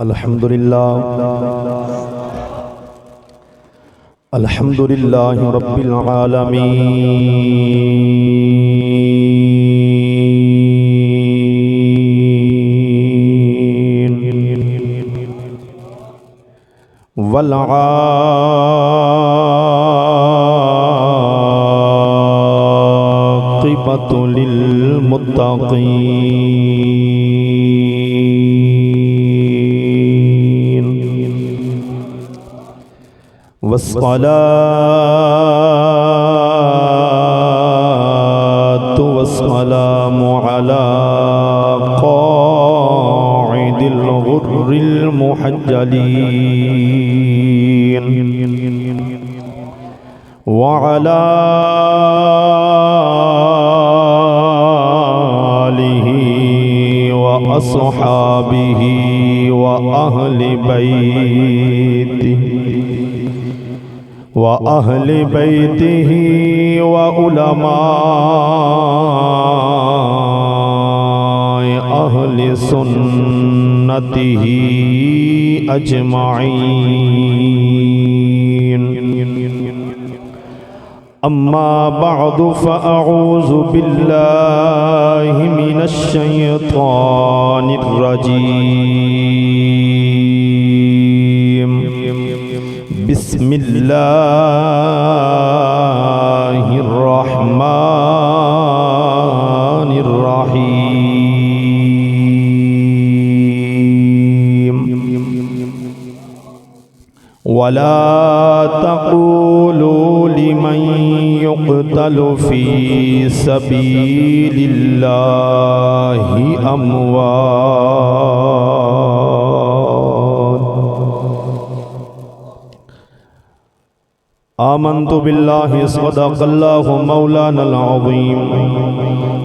الحمدللہ رب العالمین والعاقبۃ للمتقین والصلاة والسلام على قائد الغر المحجلين وعلى آله وأصحابه وأهل بيته وعلماء أهل سنته أجمعين أما بعد فأعوذ بالله من الشيطان الرجيم بسم الله الرحمن الرحيم ولا تقولوا لمن يقتل في سبيل الله أموات آمنت بالله صدق الله مولانا العظيم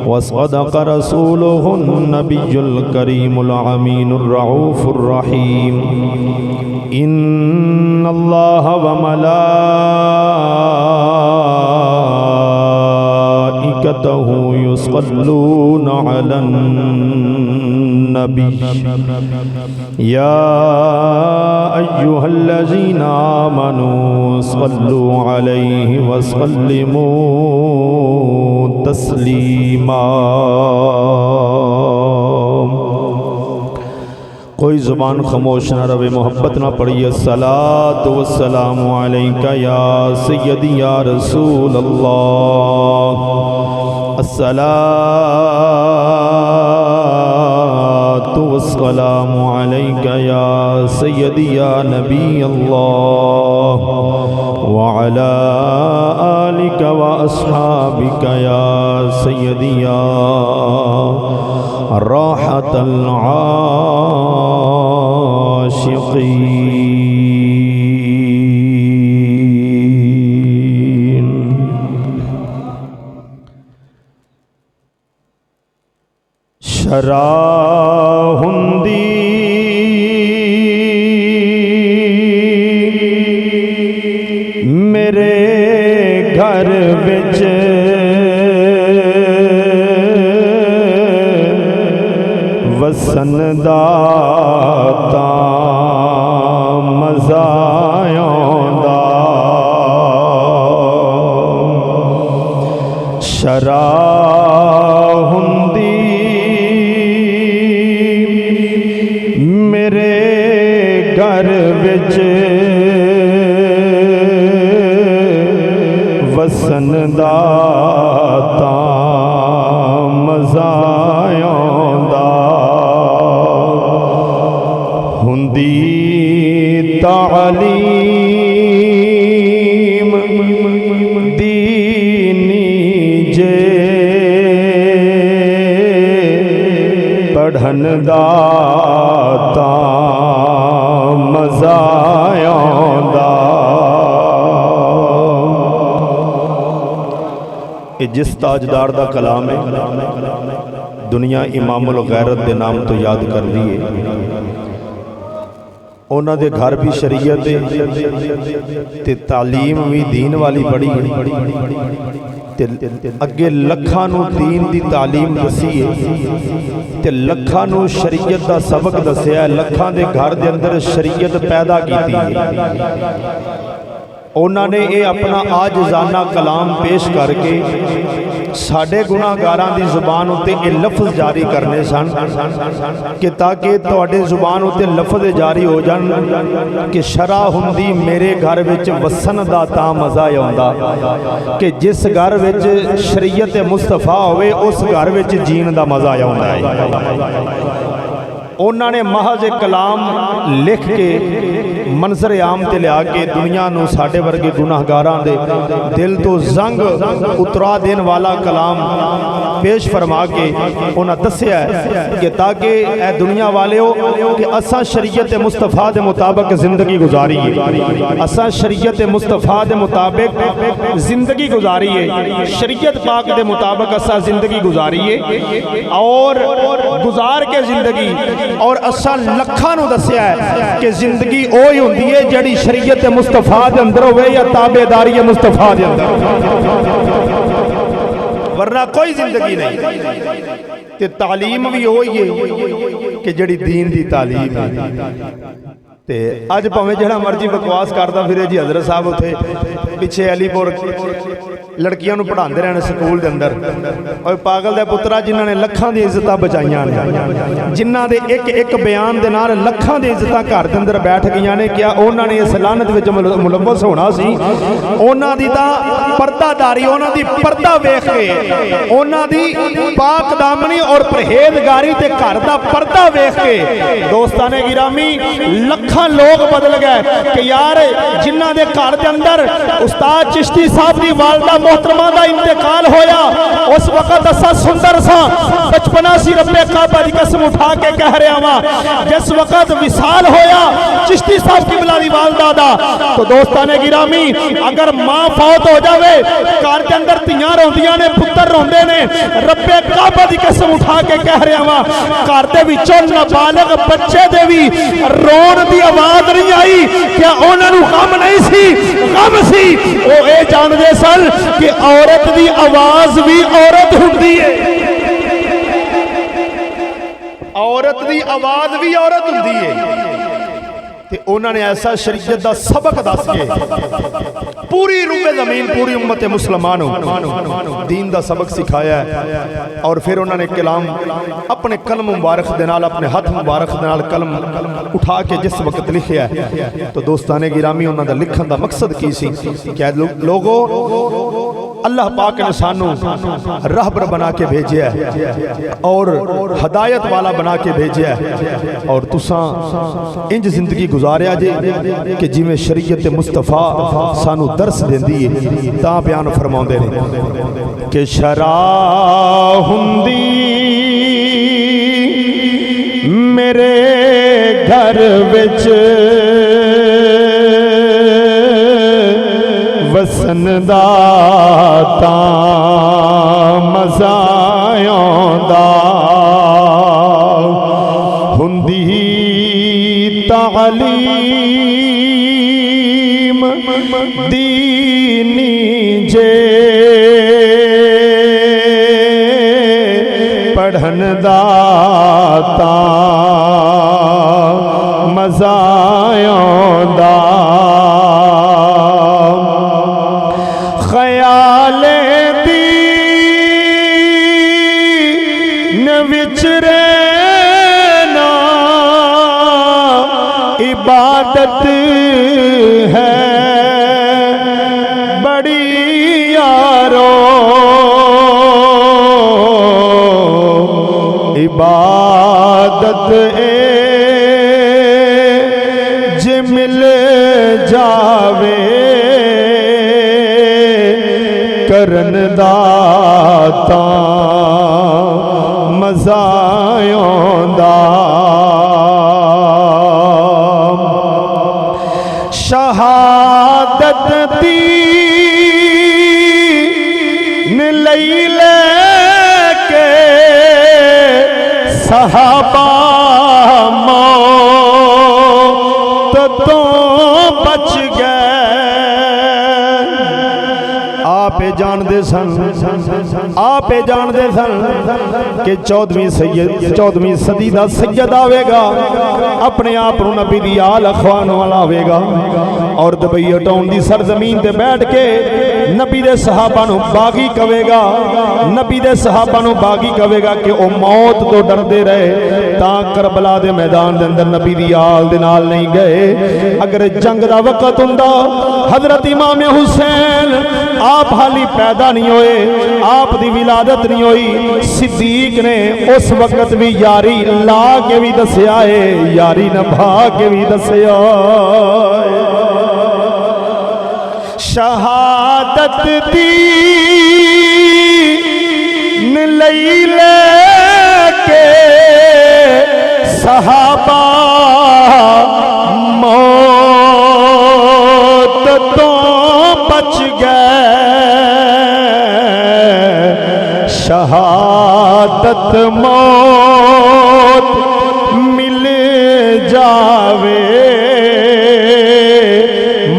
وصدق رسوله النبي الكريم الأمين الرؤوف الرحيم إن الله وملائكته يصلون على النبي يا أيها الذين آمنوا صلوا عليه وسلموا تسلیما۔ کوئی زبان خاموش نہ رہے، محبت نہ پڑھیے۔ الصلاۃ والسلام علیکہ یا سیدی یا رسول اللہ، الصلاۃ والسلام علیکہ یا سیدی یا نبی اللہ، وعلی آلک واصحابک یا سیدی یا راحت العاشقین۔ شرح ہندی میرے گھر وچ وسن داتا مزا آوندا، شرح ہندی میرے گھر وچ وسن داتا مزا آوندا، ہندی تعلیم دینی جے پڑھن دا تاں مزا آوندا۔ کہ جس تاجدار دا کلام ہے دنیا امام الغیرت دے نام تو یاد کر دیئے، ਉਹਨਾਂ ਦੇ ਘਰ ਵੀ ਸ਼ਰੀਅਤ ਤੇ ਤਾਲੀਮ ਵੀ دین ਵਾਲੀ ਬੜੀ ਤੇ ਅੱਗੇ ਲੱਖਾਂ ਨੂੰ دین ਦੀ ਤਾਲੀਮ ਦਸੀ ਹੈ ਤੇ ਲੱਖਾਂ ਨੂੰ ਸ਼ਰੀਅਤ ਦਾ ਸਬਕ ਦੱਸਿਆ, ਲੱਖਾਂ ਦੇ ਘਰ ਦੇ ਅੰਦਰ ਸ਼ਰੀਅਤ ਪੈਦਾ ਕੀਤੀ ਹੈ। ਉਹਨਾਂ ਨੇ ਇਹ ਆਪਣਾ ਆਜਜ਼ਾਨਾ ਕਲਾਮ ਪੇਸ਼ ਕਰਕੇ ਸਾਡੇ ਗੁਨਾਹਗਾਰਾਂ ਦੀ ਜ਼ੁਬਾਨ ਉੱਤੇ ਇਹ ਲਫ਼ਜ਼ ਜਾਰੀ ਕਰਨੇ ਸਨ ਕਿ ਤਾਂ ਕਿ ਤੁਹਾਡੇ ਜ਼ੁਬਾਨ ਉੱਤੇ ਲਫ਼ਜ਼ ਜਾਰੀ ਹੋ ਜਾਣ ਕਿ ਸ਼ਰ੍ਹਾ ਹੁੰਦੀ ਮੇਰੇ ਘਰ ਵਿੱਚ ਵਸਣ ਦਾ ਤਾਂ ਮਜ਼ਾ ਆਉਂਦਾ ਕਿ ਜਿਸ ਘਰ ਵਿੱਚ ਸ਼ਰੀਅਤ ਮੁਸਤਫਾ ਹੋਵੇ ਉਸ ਘਰ ਵਿੱਚ ਜੀਣ ਦਾ ਮਜ਼ਾ ਆਉਂਦਾ ਹੈ। ਉਹਨਾਂ ਨੇ ਮਹਜ਼ ਕਲਾਮ ਲਿਖ ਕੇ ਮੰਜ਼ਰ ਆਮ ਤੇ ਲਿਆ ਕੇ ਦੁਨੀਆ ਨੂੰ ਸਾਡੇ ਵਰਗੇ ਗੁਨਾਹਗਾਰਾਂ ਦੇ ਦਿਲ ਤੋਂ ਜ਼ੰਗ ਉਤਰਾ ਦੇਣ ਵਾਲਾ ਕਲਾਮ ਪੇਸ਼ ਫਰਮਾ ਕੇ ਉਹਨਾਂ ਦੱਸਿਆ ਕਿ ਤਾਂ ਕਿ ਇਹ ਦੁਨੀਆ ਵਾਲਿਓ ਕਿ ਅਸਾਂ ਸ਼ਰੀਅਤ ਮੁਸਤਫਾ ਦੇ ਮੁਤਾਬਕ ਜ਼ਿੰਦਗੀ ਗੁਜ਼ਾਰੀਏ, ਅਸਾਂ ਸ਼ਰੀਅਤ ਮੁਸਤਫਾ ਦੇ ਮੁਤਾਬਕ ਜ਼ਿੰਦਗੀ ਗੁਜ਼ਾਰੀਏ, ਸ਼ਰੀਅਤ ਪਾਕ ਦੇ ਮੁਤਾਬਕ ਅਸਾਂ ਜ਼ਿੰਦਗੀ ਗੁਜ਼ਾਰੀਏ ਔਰ ਗੁਜ਼ਾਰ ਕੇ ਜ਼ਿੰਦਗੀ اور اساں لکھاں نو دسیا ہے کہ زندگی اوہی ہوندی ہے جڑی شریعت مصطفیٰ دے اندر ہوئے یا تابعداری مصطفیٰ دے اندر، ورنہ کوئی زندگی نہیں۔ تے تعلیم بھی ہوئی ہے کہ جڑی دین دی تعلیم ہے۔ تے اج پاویں جڑا مرضی بکواس کردا پھرے جی حضرت صاحب اتھے پیچھے علی پور لڑکیاں نو پڑھاندے رہنے سکول دے اندر، اور پاگل دے پترا جنہاں نے لکھاں دی عزتاں بچائیاں نے، جنہاں دے ایک ایک بیان دے نال لکھاں دی عزتاں گھر دے اندر بیٹھ گئیاں نے، کیا انہاں نے اس لعنت وچ ملوث ہونا سی؟ انہاں دی تاں پردہ داری، انہاں دی پردہ ویکھ کے، انہاں دی پاک دامنی اور پرہیزگاری تے گھر دا پردہ ویکھ کے دوستانے گرامی لکھاں لوگ بدل گئے کہ یار جنہاں دے گھر دے اندر استاد چشتی صاحب دی والدہ محترمہ دا انتقال ہویا، اس وقت اسا سندر سا بچپنا سی رب کعبہ دی قسم اٹھا کے کہہ رہے ہاں جس وقت وصال ہویا چشتی صاحب کی بلا دی والدہ دا، تو دوستانے گرامی اگر ماں فوت ہو جاوے گھر کے اندر تیاں روندیاں نے پتر روندے نے، رب کعبہ دی قسم اٹھا کے کہہ رہے ہاں گھر دے وچوں نابالغ بچے دے وی رون دی آواز نہیں آئی، کیا انہاں نوں غم نہیں سی؟ غم سی، او اے جان دے سن کہ عورت دی آواز بھی عورت ہوندی ہے، عورت دی آواز بھی عورت ہوندی ہے۔ تے انہوں نے ایسا شریعت دا سبق دس کے پوری روح زمین پوری امت مسلمانوں دین دا سبق سکھایا ہے، اور پھر انہوں نے کلام اپنے قلم مبارک دنال اپنے ہاتھ مبارک دنال قلم اٹھا کے جس وقت لکھیا ہے، تو دوستانے گرامی انہوں نے لکھن دا مقصد کی سی کہ لوگوں اللہ پاک نے سانو رہبر بنا کے بھیجیا ہے اور ہدایت والا بنا کے بھیجیا ہے، اور تساں انج زندگی گزاریا جے کہ جی میں شریعت مصطفیٰ سانو درس دیندی ہے۔ تاں بیان فرماؤندے نے کہ شرع ہوندی میرے گھر وچ وسن دا تاں مزا آوندا ہوندی تعلیم دینی جے پڑھن دا تاں مزا آوندا خیال دین وچ رہنا عبادت ہے بڑی یارو، عبادت جے مل جاوے کرن دا تاں مزا آوندا، شہادت دین لئی لے کے صحابہ موت دے سن آپ جان دے سن کہ 14ویں صدی دا سید آوے گا اپنے آپ نبی دی آل اخوان والا آوے گا اور دبئی اٹاؤن دی سرزمین تے بیٹھ کے نبی دے صحابہ نو باغی کہے گا نبی دے صحابہ نو باغی کہے گا کہ او موت تو ڈر دے رہے تاں کربلا دے میدان دے اندر نبی دی آل دے نال نہیں گئے اگر جنگ دا وقت ہوندا حضرت امام حسین آپ حالی پیدا نہیں ہوئے آپ دی ولادت نہیں ہوئی صدیق نے اس وقت بھی یاری لا کے بھی دسیا ہے یاری نبھا کے بھی دسیا ہے شہادت دین لئی لے کے صحابہ موت تو بچ گئے شہادت موت مل جاوے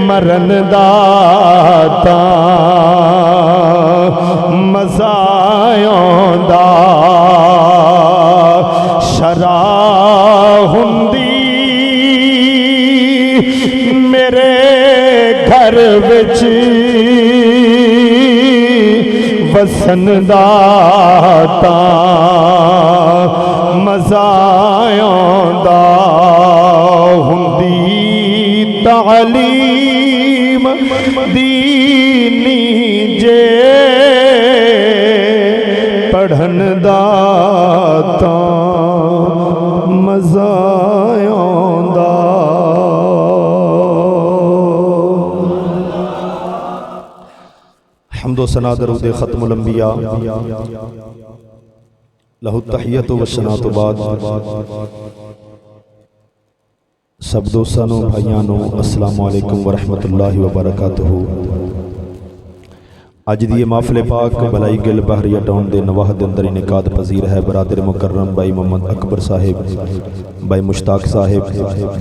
مرن داتا مزایوں دا شرح ہندی میرے گھر وچ وسن داتا مزایوں دا ہندی تعلیم دینی جے پڑھن داتا مزایوں دا حمد و ثنا درود ختم الانبیاء لہو التحیت و ثنا تو بعد سب دوستانوں بھائیانوں السلام علیکم ورحمۃ اللہ وبرکاتہ اج دی محفل پاک بلائی گل بحریہ ٹاؤن دے نواح دے اندر انعقاد پذیر ہے برادر مکرم بھائی محمد اکبر صاحب بھائی مشتاق صاحب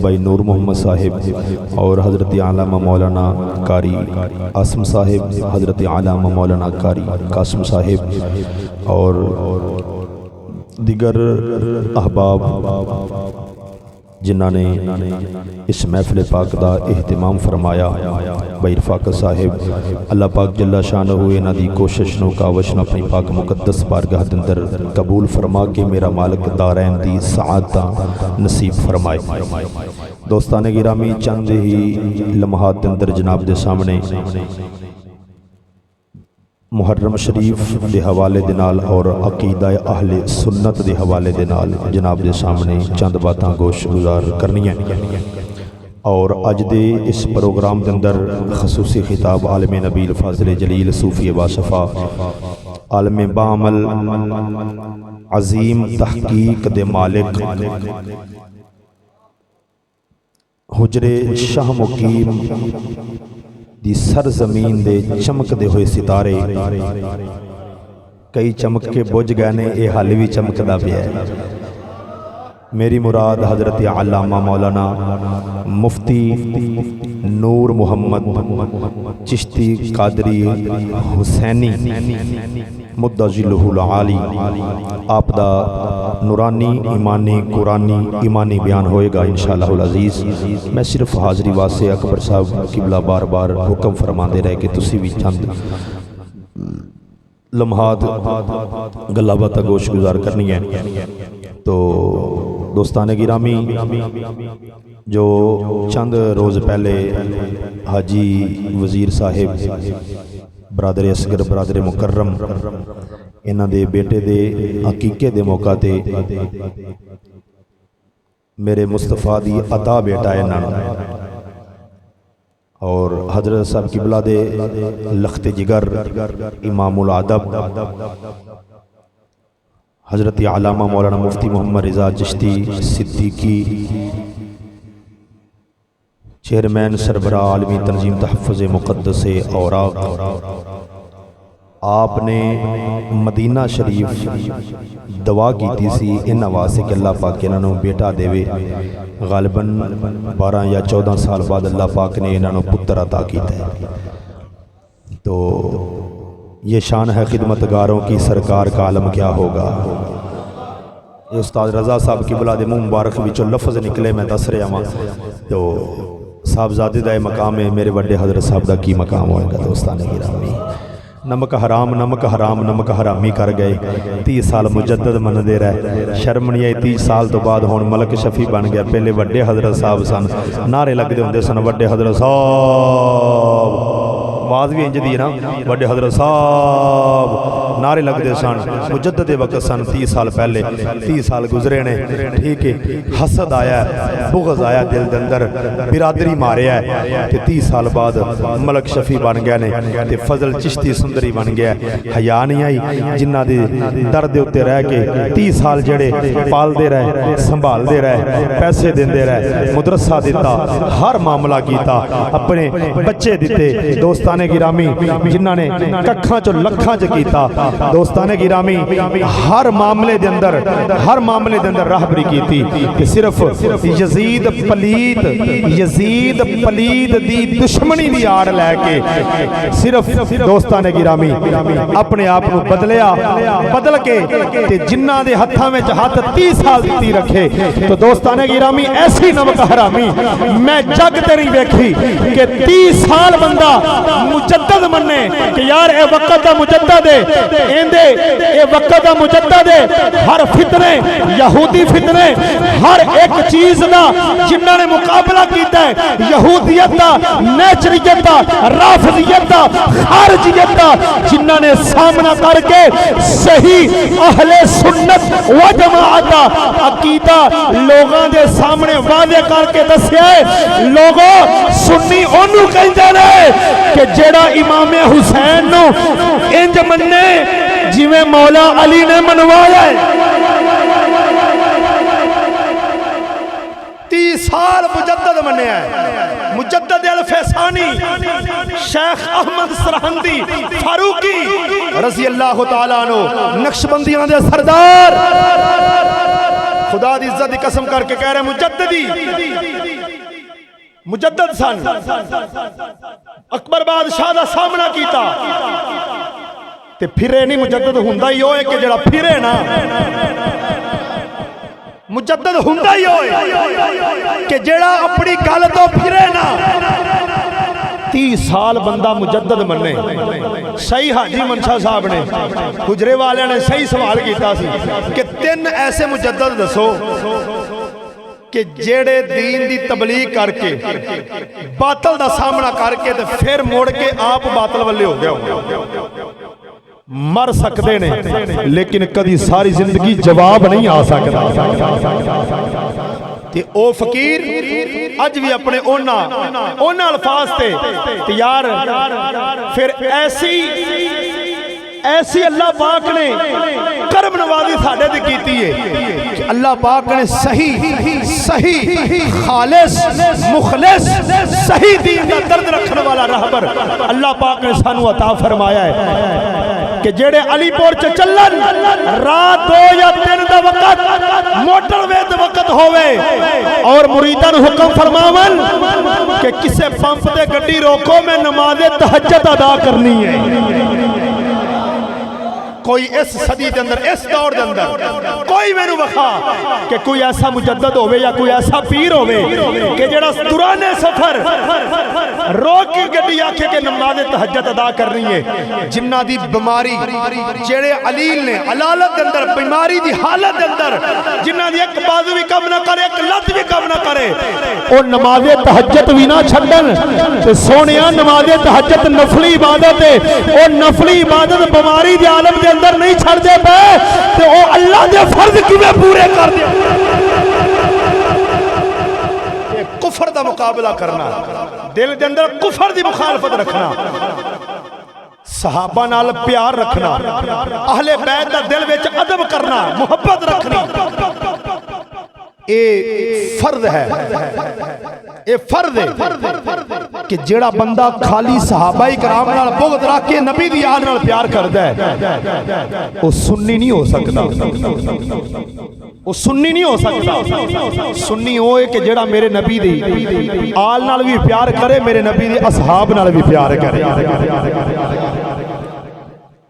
بھائی نور محمد صاحب اور حضرت علامہ مولانا قاری عاصم صاحب حضرت علامہ مولانا قاری قاسم صاحب اور دیگر احباب جنہاں نے اس محفل پاک دا اہتمام فرمایا بھائی رفاقت صاحب اللہ پاک جل شانہ انہاں دی کوشش نو کاوش نو اپنی پاک مقدس بارگاہ دے اندر قبول فرما کے میرا مالک دارین دی سعادت نصیب فرمائے دوستان گرامی چند ہی لمحات دے اندر جناب دے سامنے محرم شریف دے حوالے دے نال اور عقیدہ اہل سنت دے حوالے دے نال جناب دے سامنے چند باتاں گوش گزار کرنی ہیں اور اج دے اس پروگرام دے اندر خصوصی خطاب عالم نبیل فاضل جلیل صوفی باصفا عالم بعمل عظیم تحقیق دے مالک حجرے شاہ مقیم دی سرزمین دے چمک دے ہوئے ستارے کئی چمک کے بجھ گئے نے اے حال بھی چمک دا بھی ہے میری مراد حضرت علامہ مولانا مفتی نور محمد چشتی قادری حسینی مدجلہ العالی آپ دا نورانی ایمانی قرآنی ایمانی بیان ہوئے گا انشاءاللہ العزیز میں صرف حاضری واسطے اکبر صاحب قبلہ بار بار حکم فرما دے رہے کہ تسی بھی چند لمحات گلہ باتہ گوش گزار کرنی ہے تو دوستان گرامی جو چند روز پہلے حاجی وزیر صاحب برادر اصغر برادر مکرم انہاں دے بیٹے دے عقیقے دے موقع تے میرے مصطفیٰ دی عطا بیٹا ہے انہاں اور حضرت صاحب قبلہ دے لخت جگر امام العدب حضرت علامہ مولانا مفتی محمد رضا چشتی صدیقی چیئرمین سربراہ عالمی تنظیم تحفظ مقدس اوراق آپ نے مدینہ شریف دعا کی سی ان واسطے کہ اللہ پاک انہوں بیٹا دے غالباً 12 یا 14 سال بعد اللہ پاک نے انہوں پتر عطا کیتا ہے تو یہ شان ہے خدمتگاروں کی، سرکار کا عالم کیا ہوگا۔ یہ استاد رضا صاحب کی بلا دے منہ مبارک وچوں لفظ نکلے میں دس رہا ہاں تو صاحبزادے دا مقام ہے، میرے وڈے حضرت صاحب دا کی مقام ہوئے گا دوستان گرامی۔ نمک حرام نمک حرام نمک حرامی کر گئے، 30 سال مجدد من دے رہے، شرم نہیں آئی، 30 سال تو بعد ہون ملک شفیع بن گیا۔ پہلے وڈے حضرت صاحب سن، نعرے لگ دے ہوندے سن وڈے حضرت صاحب، آواز بھی انج دی نا، وڈے حضرت صاحب نعرے لگ دے سن، مجدد وقت سن 30 سال پہلے، 30 سال گزرے نے، ٹھیک ہے، حسد آیا ہے، بغض آیا دل دے اندر، برادری ماریا ہے، تے 30 سال بعد ملک شفیع بن گیا نے، تے فضل چشتی سندری بن گیا۔ حیا نہیں آئی جنہ دے درد اتے رہ کے 30 سال جڑے پال دے رہے، سنبھال دے رہے، پیسے دین دے رہے، مدرسہ دیتا، ہر معاملہ کیتا، اپنے بچے دیتے، دوستان گرامی جنہ نے ککھاں چو لکھاں چ کیتا، دوستان گرامی ہر معاملے دے اندر راہبری کیتی، کہ صرف یزید پلید دی دشمنی دی آڑ لے کے صرف دوستان گرامی اپنے آپ کو بدل کے تے جنہ دے ہتھاں میں ہاتھ 30 سال دیتی رکھے۔ تو دوستان گرامی ایسی نمک حرامی میں جگ تے نہیں دیکھی کہ 30 سال بندہ مجدد مننے کہ یار اے وقت دا مجدد ہے، اے وقت دا مجدد ہے، ہر فتنے یہودی فتنے ہر ایک چیز دا جنہ نے مقابلہ کیتا ہے، یہودیت دا، نیچریت دا، رافضیت دا، خارجیت دا، جنہ نے سامنا کر کے صحیح اہل سنت و جماعت دا عقیدہ لوگاں دے سامنے واضح کر کے دسیا ہے۔ لوگوں سنی انہوں کہندے نے کہ جیڑا امام حسین نو انج مننے جویں مولا علی نے منوایا ہے۔ 30 سال مجدد منیا ہے، مجدد الفیسانی شیخ احمد سرہندی فاروقی رضی اللہ تعالیٰ عنہ نقشبندیاں دے سردار، خدا دی عزت دی قسم کر کے کہہ رہے مجدد سن، اکبر بادشاہ دا سامنا کیتا تے پھرے نہیں، مجدد ہوندا ہی ہوئے کہ جڑا پھرے نا، مجدد ہوندا ہی ہوئے کہ جڑا اپنی گل تو پھرے نا۔ 30 سال بندہ مجدد مننے، صحیح حاجی منشا صاحب نے حجرے والے نے صحیح سوال کیتا سی کہ 3 ایسے مجدد دسو کہ جیڑے دین دی تبلیغ کر کے باطل دا سامنا کر کے تے پھر موڑ کے آپ باطل والے ہو گیا ہو، مر سکتے نے لیکن کدی ساری زندگی جواب نہیں آ سکتا۔ تے او فقیر اج بھی اپنے اونا الفاظ تے یار پھر ایسی اللہ پاک نے کرم نوازی ساڑھے دے کیتی ہے کہ اللہ پاک نے صحیح خالص مخلص صحیح دین کا درد رکھنے والا رہبر اللہ پاک نے سانو عطا فرمایا ہے کہ جیڑے علی پور چلن رات 2 یا 3 دا وقت موٹر وے دا وقت ہوئے اور مریدان حکم فرماون کہ کسے پمپ دے گڈی روکو میں نماز تہجد ادا کرنی ہے۔ کوئی اس صدی دے اندر اس دور دے اندر کوئی میں نو بخا کہ کوئی ایسا مجدد ہوئے یا کوئی ایسا پیر ہوئے کہ جڑا درانے سفر روک کی گڈی آکھے کہ نماز تہجد ادا کرنی ہے۔ جنہ دی بیماری جڑے علیل نے علالت دے اندر بیماری دی حالت دے اندر جنہ دی ایک بازو بھی کم نہ کرے ایک لت بھی کم نہ کرے اور نماز تہجد بھی نہ چھڑن تو سونیاں نماز تہجد نفلی عبادت ہے اور نفلی عبادت بیماری دی عالم دے اندر نہیں چھڑ دے پہ تو وہ اللہ دے فرض کیویں پورے کر دے۔ کفر دا مقابلہ کرنا، دل دے اندر کفر دی مخالفت رکھنا، صحابہ نال پیار رکھنا، اہل بیت دا دل وچ ادب کرنا، محبت رکھنی، اے فرض ہے، اے فرض ہے کہ جیڑا بندہ خالی صحابہ کرام نال بغض رکھ کے نبی دی آل نال پیار کردا ہے وہ سنی نہیں ہو سکتا، وہ سنی نہیں ہو سکتا۔ سنی ہوئے کہ جیڑا میرے نبی دی آل نال بھی پیار کرے، میرے نبی دی اصحاب نال بھی پیار کرے۔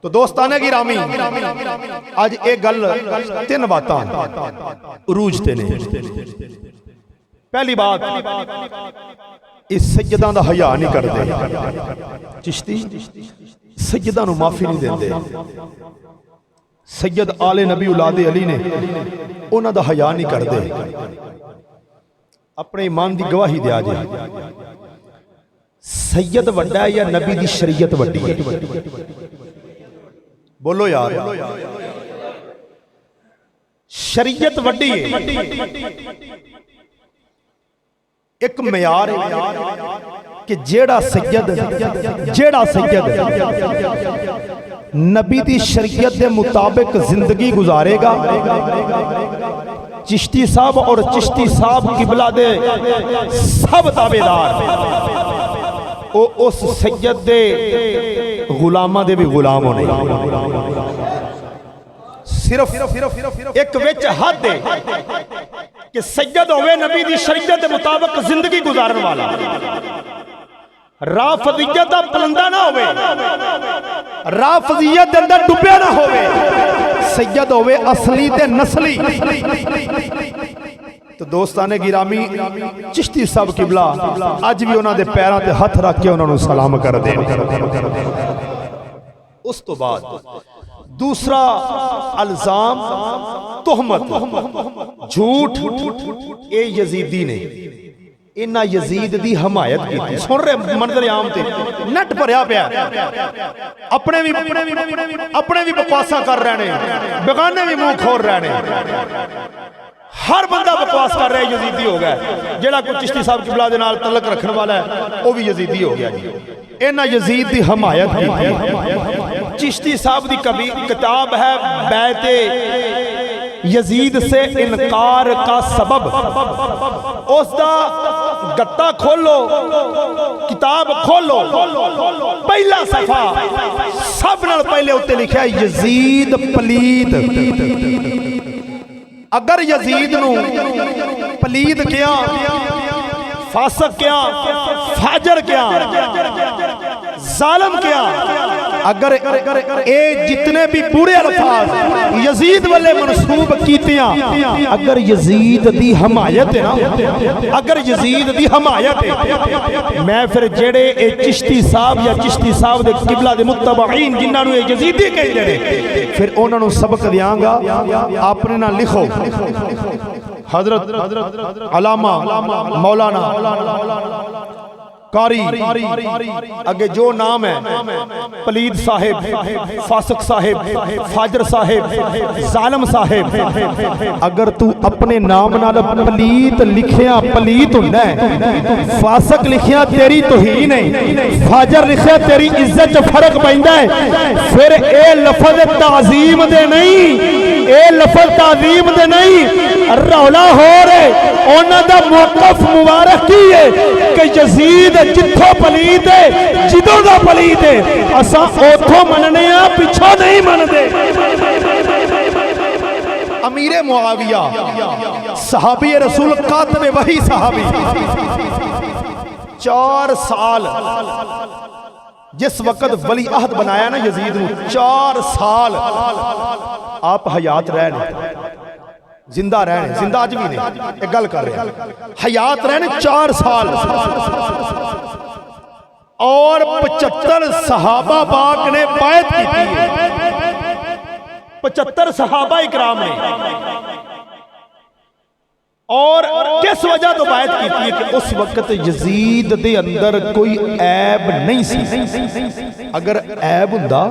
تو دوستانے گرامی اج ایک گل تین باتاں عروج تے نے. پہلی بات اس سیداں دا حیا نہیں کردے. چشتی سیداں نو معافی نہیں دیندے. سید آل نبی اولاد علی نے انہاں دا حیا نہیں کردے. اپنے ایمان دی گواہی دیا جائے. سید وڈا ہے یا نبی دی شریعت وڈی ہے؟ بولو یار. شریعت وڈی ہے. ایک معیار ہے کہ جیڑا سید نبی دی شریعت دے مطابق زندگی گزارے گا. چشتی صاحب اور چشتی صاحب قبلہ دے سب تابعدار او اس سید دے غلامہ دے بھی غلام ہونے. صرف ایک وچ حد ہے کہ سید ہوئے نبی دی شریعت دے مطابق زندگی گزارن والا. رافضیت دا پلندہ نہ ہوئے, رافضیت دے اندر ڈبیا نہ ہوئے. سید ہوئے اصلی تے نسلی. تو دوستانے گرامی چشتی صاحب قبلہ آج بھی انہاں دے پیراں تے ہاتھ رکھ کے انہاں نو سلام کر دے. اس تو بعد دوسرا الزام تہمت جھوٹ. اے یزیدی نے انہا یزید دی حمایت کی تھی. سن رہے منظر عام تے نٹ پریا پیا اپنے بھی بکواساں کر رہے ہیں, بیگانے بھی منہ کھول رہے ہیں. ہر بندہ بکواس کر رہا ہے یزیدی ہو گیا. جیڑا کوئی چشتی صاحب قبلہ دے نال تعلق رکھنے والا ہے وہ بھی یزیدی ہو گیا. جی انہا یزید دی حمایت کی تھی. چشتی صاحب دی کبھی کتاب ہے بیعت یزید سے انکار کا سبب. اس دا گتا کھولو, کتاب کھولو, پہلا صفحہ سب نال پہلے ہوتے لکھا ہے یزید پلید. اگر یزید نو پلید کیا, فاسق کیا, فاجر کیا, ظالم کیا, اگر اے جتنے بھی پورے الفاظ یزید والے منصوب کیتیاں اگر یزید دی حمایت ہے نا, اگر یزید دی حمایت ہے, میں پھر جڑے اے چشتی صاحب یا چشتی صاحب دے قبلہ دے متبعین جنہاں نو اے یزیدی کہہ دے پھر انہاں نو سبق دیاں گا. آپ نے نہ لکھو حضرت علامہ مولانا قاری اگے جو نام ہے پلید صاحب, فاسق صاحب, فاجر صاحب, ظالم صاحب, اگر تو اپنے نام نال پلید لکھیا پلید ہوندہ ہے, فاسق لکھیا تیری توہین ہے, فاجر لکھیا تیری عزت جو فرق پہندہ ہے, پھر اے لفظ تعظیم دے نہیں, اے لفظ تعظیم دے نہیں, رولا ہو رہے اونا دا موقف مبارک کی ہے کہ یزید جتھو پلید ہے جدوں دا پلید ہے اساں اوتھو مننے ہیں پچھو نہیں من دے. امیر معاویہ صحابی رسول قاتل وحی صحابی 4 سال جس وقت ولی عہد بنایا نا یزید نو 4 سال آپ حیات رہنے, زندہ رہنے, زندہ آج بھی نہیں ایک گل کر رہے ہیں, حیات رہنے 4 سال اور 75 صحابہ پاک نے بیعت کی تھی. 75 صحابہ اکرام نے اور کس وجہ تو بیعت کی تھی کہ اس وقت یزید دے اندر کوئی عیب نہیں سی. اگر عیب ہوندا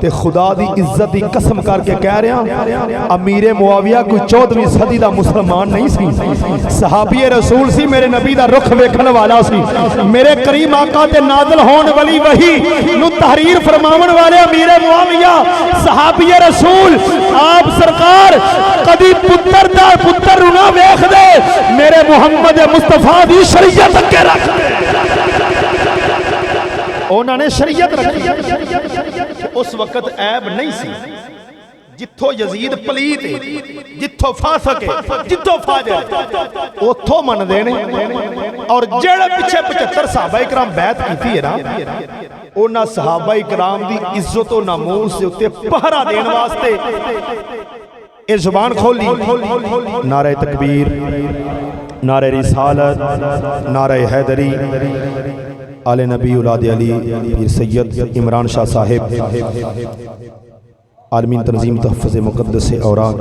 تے خدا دی عزت دی قسم کر کے کہہ رہے ہیں امیر معاویہ کوئی 14ویں صدی دا مسلمان نہیں سی, صحابی رسول سی, میرے نبی دا رخ ویکھن والا سی, میرے کریم آقا تے نازل ہون والی وحی نو تحریر فرماون والے امیر معاویہ صحابی رسول. آپ سرکار کدی پتر دا پتر نہ ویکھ دے, میرے محمد مصطفیٰ دی شریعت کے رکھ دے. انہوں نے شریعت رکھی. اس وقت عیب نہیں سی. جتھوں یزید پلیت ہے، جتھوں فاسق ہے، جتھوں فاجر اتھوں من دینے، اور جڑے پیچھے 75 صحابہ اکرام بیعت کیتی ہے نا، انہاں صحابہ اکرام دی عزت و ناموس سے اتے پہرا دین واسطے اے زبان کھولی، نعرہ تکبیر، نعرہ رسالت، نعرہ حیدری، آل نبی اولاد علی پیر سید عمران شاہ صاحب، عالمین تنظیم تحفظ مقدس اوراق،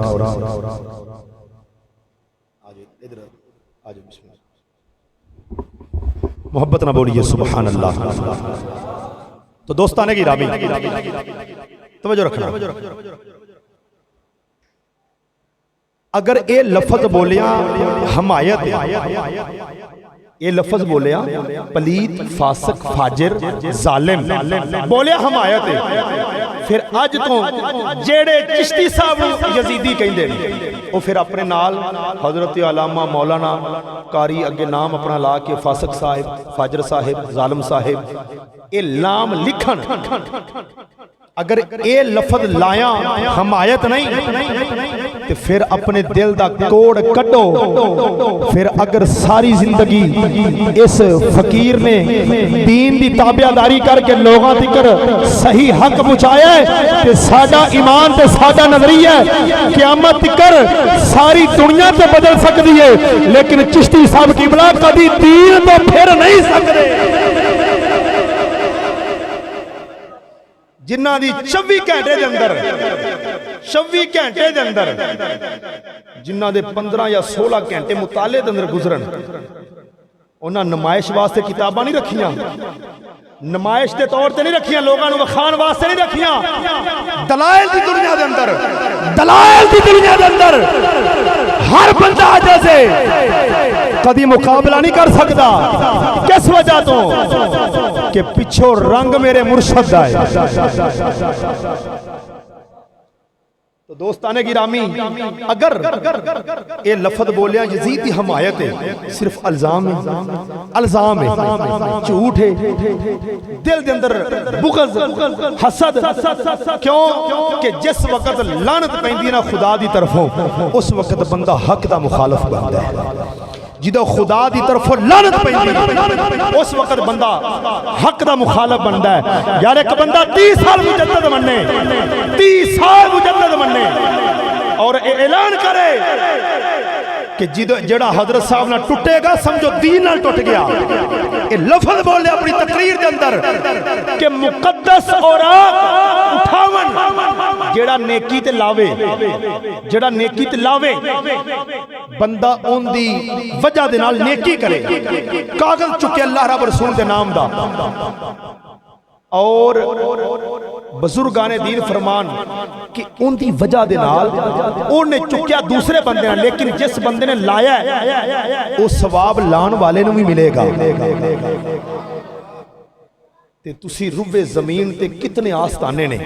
محبت نہ بولیے سبحان اللہ۔ تو دوستانے کی رامی توجہ رکھنا، اگر اے لفظ بولیاں حمایت، یہ لفظ بولیا پلیت، فاسق، فاجر، ظالم بولیا حمایت ہے، پھر اج تو جیڑے چشتی صاحب یزیدی کہیں دے وہ پھر اپنے نال حضرت علامہ مولانا قاری اگے نام اپنا لا کے فاسق صاحب، فاجر صاحب، ظالم صاحب یہ نام لکھن، اگر اے لفظ لایا حمایت نہیں تو پھر اپنے دل دا کوڑ کٹو، پھر اگر ساری زندگی اس فقیر نے دین دی تابعداری کر کے لوگاں تکر صحیح حق پہنچایا ہے کہ ساڈا ایمان تے ساڈا نظریہ قیامت تکر ساری دنیا تے بدل سکتی ہے، لیکن چشتی صاحب کی بلا کبھی دین تو پھر نہیں سکتے جنہ دی 24 گھنٹے دے اندر 24 گھنٹے دے اندر جنہ دے 15 یا 16 گھنٹے مطالعے دے اندر گزرن، انہاں نمائش واسطے کتاباں نہیں رکھیاں، نمائش دے طور تے نہیں رکھیاں، لوگاں نو وکھان واسطے نہیں رکھیاں، دلائل دی دنیا دے اندر، دلائل دی دنیا دے اندر ہر بندہ جیسے کدی مقابلہ نہیں کر سکتا، کس وجہ تو کہ پچھو رنگ میرے مرشد آئے۔ تو دوستانے گرامی اگر یہ لفظ بولیاں یزید کی حمایت ہے، صرف الزام ہے، الزام ہے، جھوٹ ہے، دل دے اندر بغض، حسد، کیوں کہ جس وقت لعنت پیندی نا خدا دی طرفوں اس وقت بندہ حق دا مخالف بنتا ہے، جدو خدا دی طرف لعنت پیندی اس وقت بندہ حق دا مخالف بنتا ہے۔ یار ایک بندہ 30 سال مجدد مننے، 30 سال مجدد مننے اور اعلان کرے کہ جڑا حضرت صاحب نہ ٹوٹے گا سمجھو دین نہ ٹوٹ گیا، یہ لفظ بولے اپنی تقریر دے اندر کہ مقدس اوراق اٹھاون، جڑا نیکی تے لاوے، جڑا نیکی تے لاوے بندہ ان دی وجہ دے نال نیکی کرے، کاغذ چکے اللہ رب رسول دے نام دا، اور بزرگان دین فرمان کہ ان دی وجہ دے نال انہوں نے چکیا دوسرے بندے ہیں، لیکن جس بندے نے لایا ہے وہ ثواب لان والے نو بھی ملے گا۔ تے تسی روے زمین تے کتنے آستانے نے،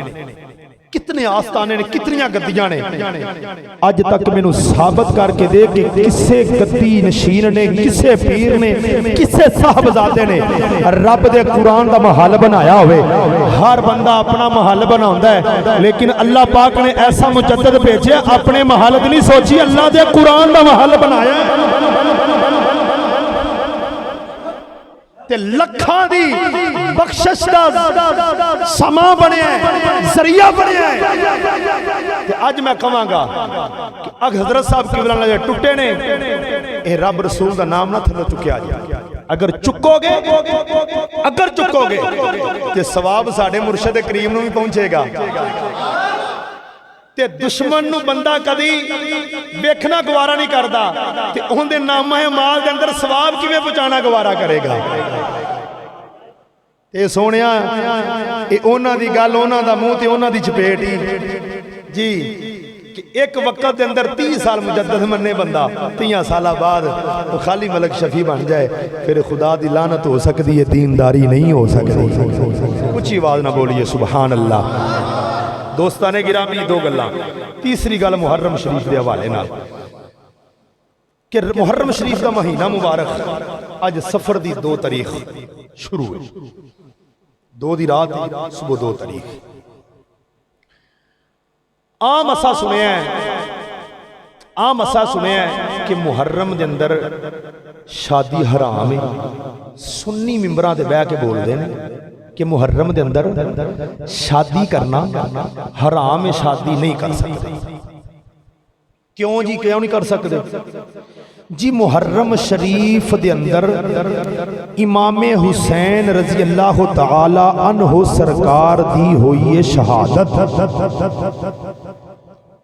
کتنے آستانے نے، کتنیاں گدیاں نے، آج تک میں نے ثابت کر کے دے کہ کسے گدی نشین نے، کسے پیر نے، کسے صاحبزادے نے رب دے قرآن دا محل بنایا ہوئے۔ ہر بندہ اپنا محل بنا ہوندہ ہے، لیکن اللہ پاک نے ایسا مجدد بھیجے اپنے محل نہیں سوچی، اللہ دے قرآن دا محل بنایا تے لکھاں دی بخشش دا سما بنے ہیں، ذریعہ بنے ہیں۔ تے آج میں کہاں گا کہ اگر حضرت صاحب کی بلان لگے ٹوٹے نے، اے رب رسول دا نام نہ تھلو چکیا جائے، اگر چکو گے، اگر چکو گے تے ثواب ساڑھے مرشد کریم نو بھی پہنچے گا۔ تے دشمن نو بندہ کدی بیکھنا گوارا نہیں کردا، تے ان دے نامہ مال دے اندر ثواب کی میں پہنچانا گوارا کرے گا۔ تے سونیا اے اونا دی گل اونا دا منہ تے اونا دی چپیٹی جی کہ ایک وقت دے اندر 30 سال مجدد مننے بندہ 30 سالہ بعد وہ خالی ملک شفیع بن جائے، پھر خدا دی لعنت ہو سکتی ہے، دینداری نہیں ہو سکتی۔ کچھ آواز نہ بولیے سبحان اللہ۔ دوستانے گرامی دو گلاں، تیسری گل محرم شریف دے حوالے نال کہ محرم شریف دا مہینہ مبارک اج سفر دی 2 تاریخ شروع ہوئی، 2 دی رات صبح 2 تاریخ۔ عام اسا سنیا ہے کہ محرم دے اندر شادی حرام ہے. سنی ممبراں تے بیٹھ کے بول دے نے کہ محرم دے اندر شادی کرنا حرام ہے, شادی نہیں کر سکتے. کیوں جی, کیوں نہیں کر سکتے جی؟ محرم شریف دے اندر امام حسین رضی اللہ تعالی عنہ سرکار دی ہوئی ہے شہادت.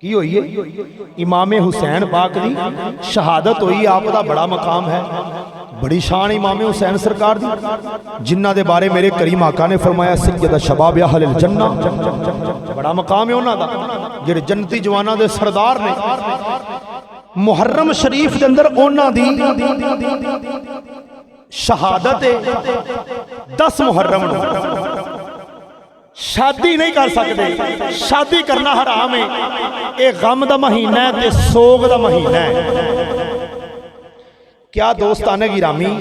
کی ہوئی ہے؟ امام حسین پاک دی شہادت ہوئی. آپ دا بڑا مقام ہے, بڑی شان امام حسین سرکار دی, جنہ دے بارے میرے کریم آقا نے فرمایا سید شباب اہل الجنہ. بڑا مقام ہے انہاں دا, جڑے جنتی جواناں دے سردار نے. محرم شریف دے اندر انہاں دی شہادت 10 محرم نو. شادی نہیں کر سکتے, شادی کرنا حرام ہے. اے غم دا مہینہ ہے تے سوگ دا مہینہ ہے. کیا دوستان گرامی,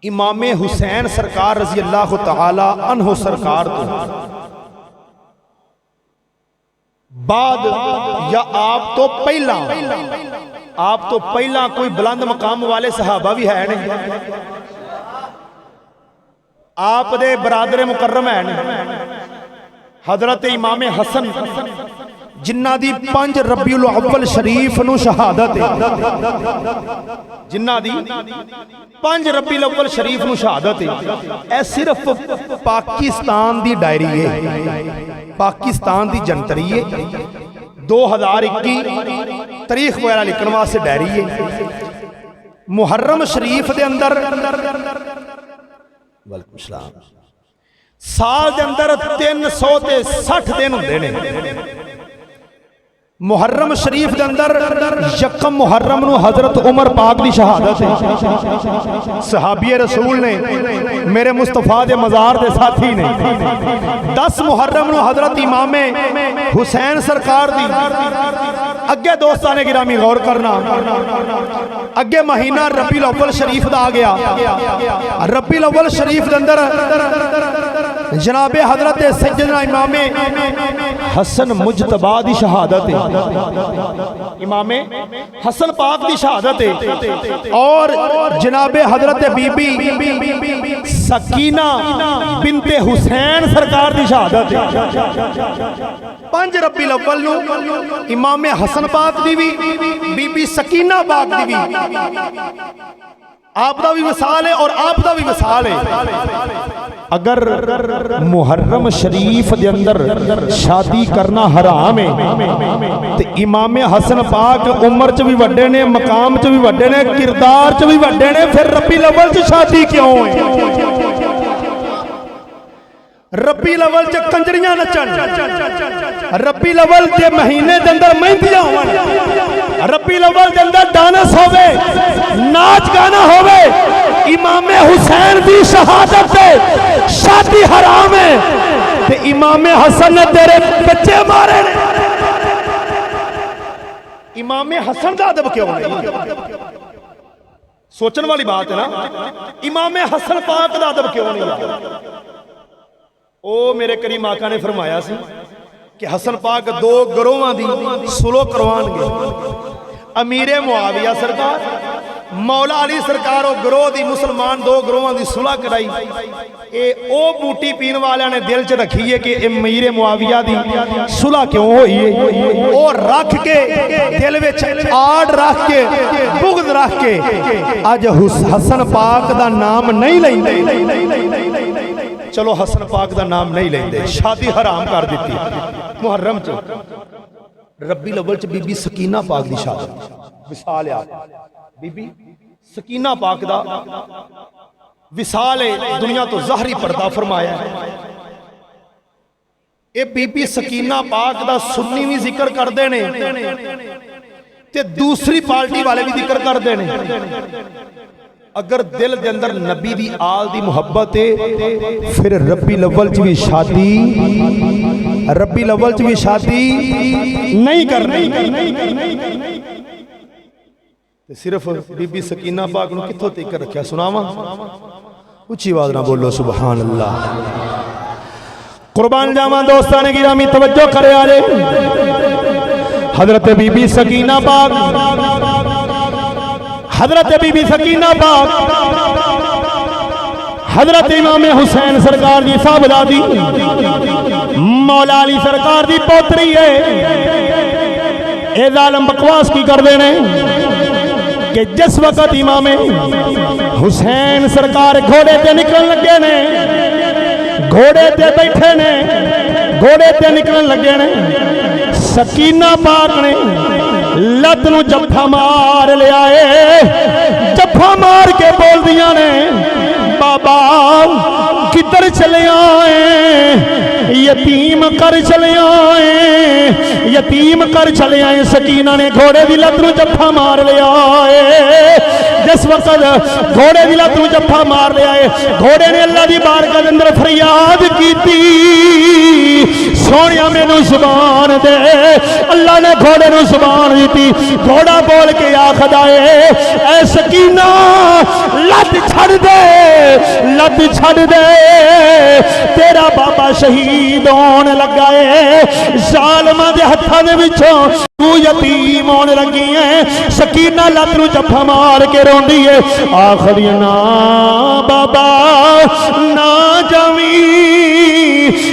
امام حسین سرکار رضی اللہ تعالی عنہ سرکار تو بعد یا آپ تو پہلا کوئی بلند مقام والے صحابہ بھی ہے نہیں؟ آپ دے برادر مکرم ہے نہیں؟ حضرت امام حسن جنہ دی 5 ربیع الاول شریف نو شہادت ہے. جنہ دی 5 ربیع الاول شریف نو شہادت ہے. اے صرف پاکستان دی ڈائری ہے, پاکستان دی جنتری ہے. 2021 تاریخ وغیرہ لکھن واسطے ڈائری ہے. محرم شریف دے اندر وعلیکم السلام سال دے اندر 360 دن ہوندے نے. محرم شریف دے اندر یکم محرم نو حضرت عمر پاک دی شہادت ہے. صحابی رسول نے, میرے مصطفیٰ دے مزار دے ساتھی نے. 10 محرم نو حضرت امام حسین سرکار دی. اگے دوستان گرامی غور کرنا, اگے مہینہ ربیع الاول شریف دا آ گیا. ربیع الاول شریف دے اندر جناب حضرت سیدنا امام حسن مجتبی دی شہادت ہے. امام حسن پاک دی شہادت ہے. اور جناب حضرت بی بی سکینہ بنت حسین سرکار دی شہادت ہے. 5 ربیع الاول نو امام حسن پاک دی بھی, بی بی سکینہ پاک دی بھی. آپ دا بھی وصال ہے اور آپ دا بھی وصال ہے. اگر محرم شریف دے اندر شادی کرنا حرام ہے تو امام حسن پاک عمر چ بھی وڈے نے, مقام چ بھی وڈے نے, کردار چ بھی وڈے نے, پھر ربیع الاول چ شادی کیوں ہے؟ ربیع الاول چ کنجریاں نچن, ربیع الاول دے مہینے دے اندر مہندیاں ہون, ربیع الاول دے اندر ڈانس ہوے, ناچ گانا ہوے. امام حسین دی شہادت ہے, شادی حرام ہے. تے امام حسن نے تیرے بچے مارے نے. امام حسن دا ادب کیوں نہیں؟ سوچن والی بات ہے نا. امام حسن پاک دا ادب کیوں نہیں؟ او میرے کریم آقا نے فرمایا سی کہ حسن پاک 2 گروہاں دی سلو کروان گے. امیر معاویہ سرکار, مولا علی سرکار او گروہ دی مسلمان 2 گروہاں دی صلح کرائی. اے او بوٹی پین والا نے دل چ رکھی ہے کہ امیر معاویہ دی صلح کیوں ہوئی ہے. او رکھ کے دل وچ آڑ رکھ کے بغض رکھ کے اج حسن پاک دا نام نہیں لیندے. چلو حسن پاک دا نام نہیں لیندے, شادی حرام کر دیتی. محرم چ ربیع الاول چ بی بی سکینہ پاک دی شادی وصال ہے. بی بی سکینہ پاک دا وصال ہے, دنیا تو ظاہری پردہ فرمایا ہے. اے بی بی سکینہ پاک دا سنی بھی ذکر کر دینے تے دوسری پارٹی والے بھی ذکر کر دینے. اگر دل دے اندر نبی دی آل دی محبت ہے پھر ربیع الاول چ بھی شادی, ربیع الاول چ بھی شادی نہیں کرنی. صرف بی بی سکینہ پاک نو کتھوں تک رکھیا سناواں؟ اچھی آواز نہ بولو سبحان اللہ. قربان جاواں دوستان گرامی توجہ کرے آرے حضرت بی بی سکینہ پاک حضرت بی بی سکینہ پاک حضرت امام حسین سرکار دی صاحبزادی مولا علی سرکار دی پوتری ہے اے ظالم بکواس کی کر دینے کہ جس وقت امام حسین سرکار گھوڑے تے نکلن لگے نے گھوڑے تے بیٹھے نے گھوڑے تے نکلن لگے نے سکینہ پاک نے لت نو جفا مار لیا ہے جفا مار کے بول دیا نے بابا کدھر چلے آئے یتیم کر چلے آئے یتیم کر چلے آئے سکینہ نے گھوڑے دی لت نو جفا مار لیا ہے جس وقت گھوڑے دی لت نو جفا مار لیا ہے گھوڑے نے اللہ دی بارگاہ دے اندر فریاد کیتی سونیا مینوں زبان دے اللہ نے گھوڑے نو زبان دیتی گھوڑا بول کے آکھدا ہے اے سکینہ لت چھڑ دے لت چھڑ دے تیرا بابا شہید ہونے لگا ہے ظالماں دے ہتھاں دے وچوں تو یتیم ہونے لگی ہے سکینہ لت نو جفا مار کے روندی ہے آخری نا بابا نا جاویں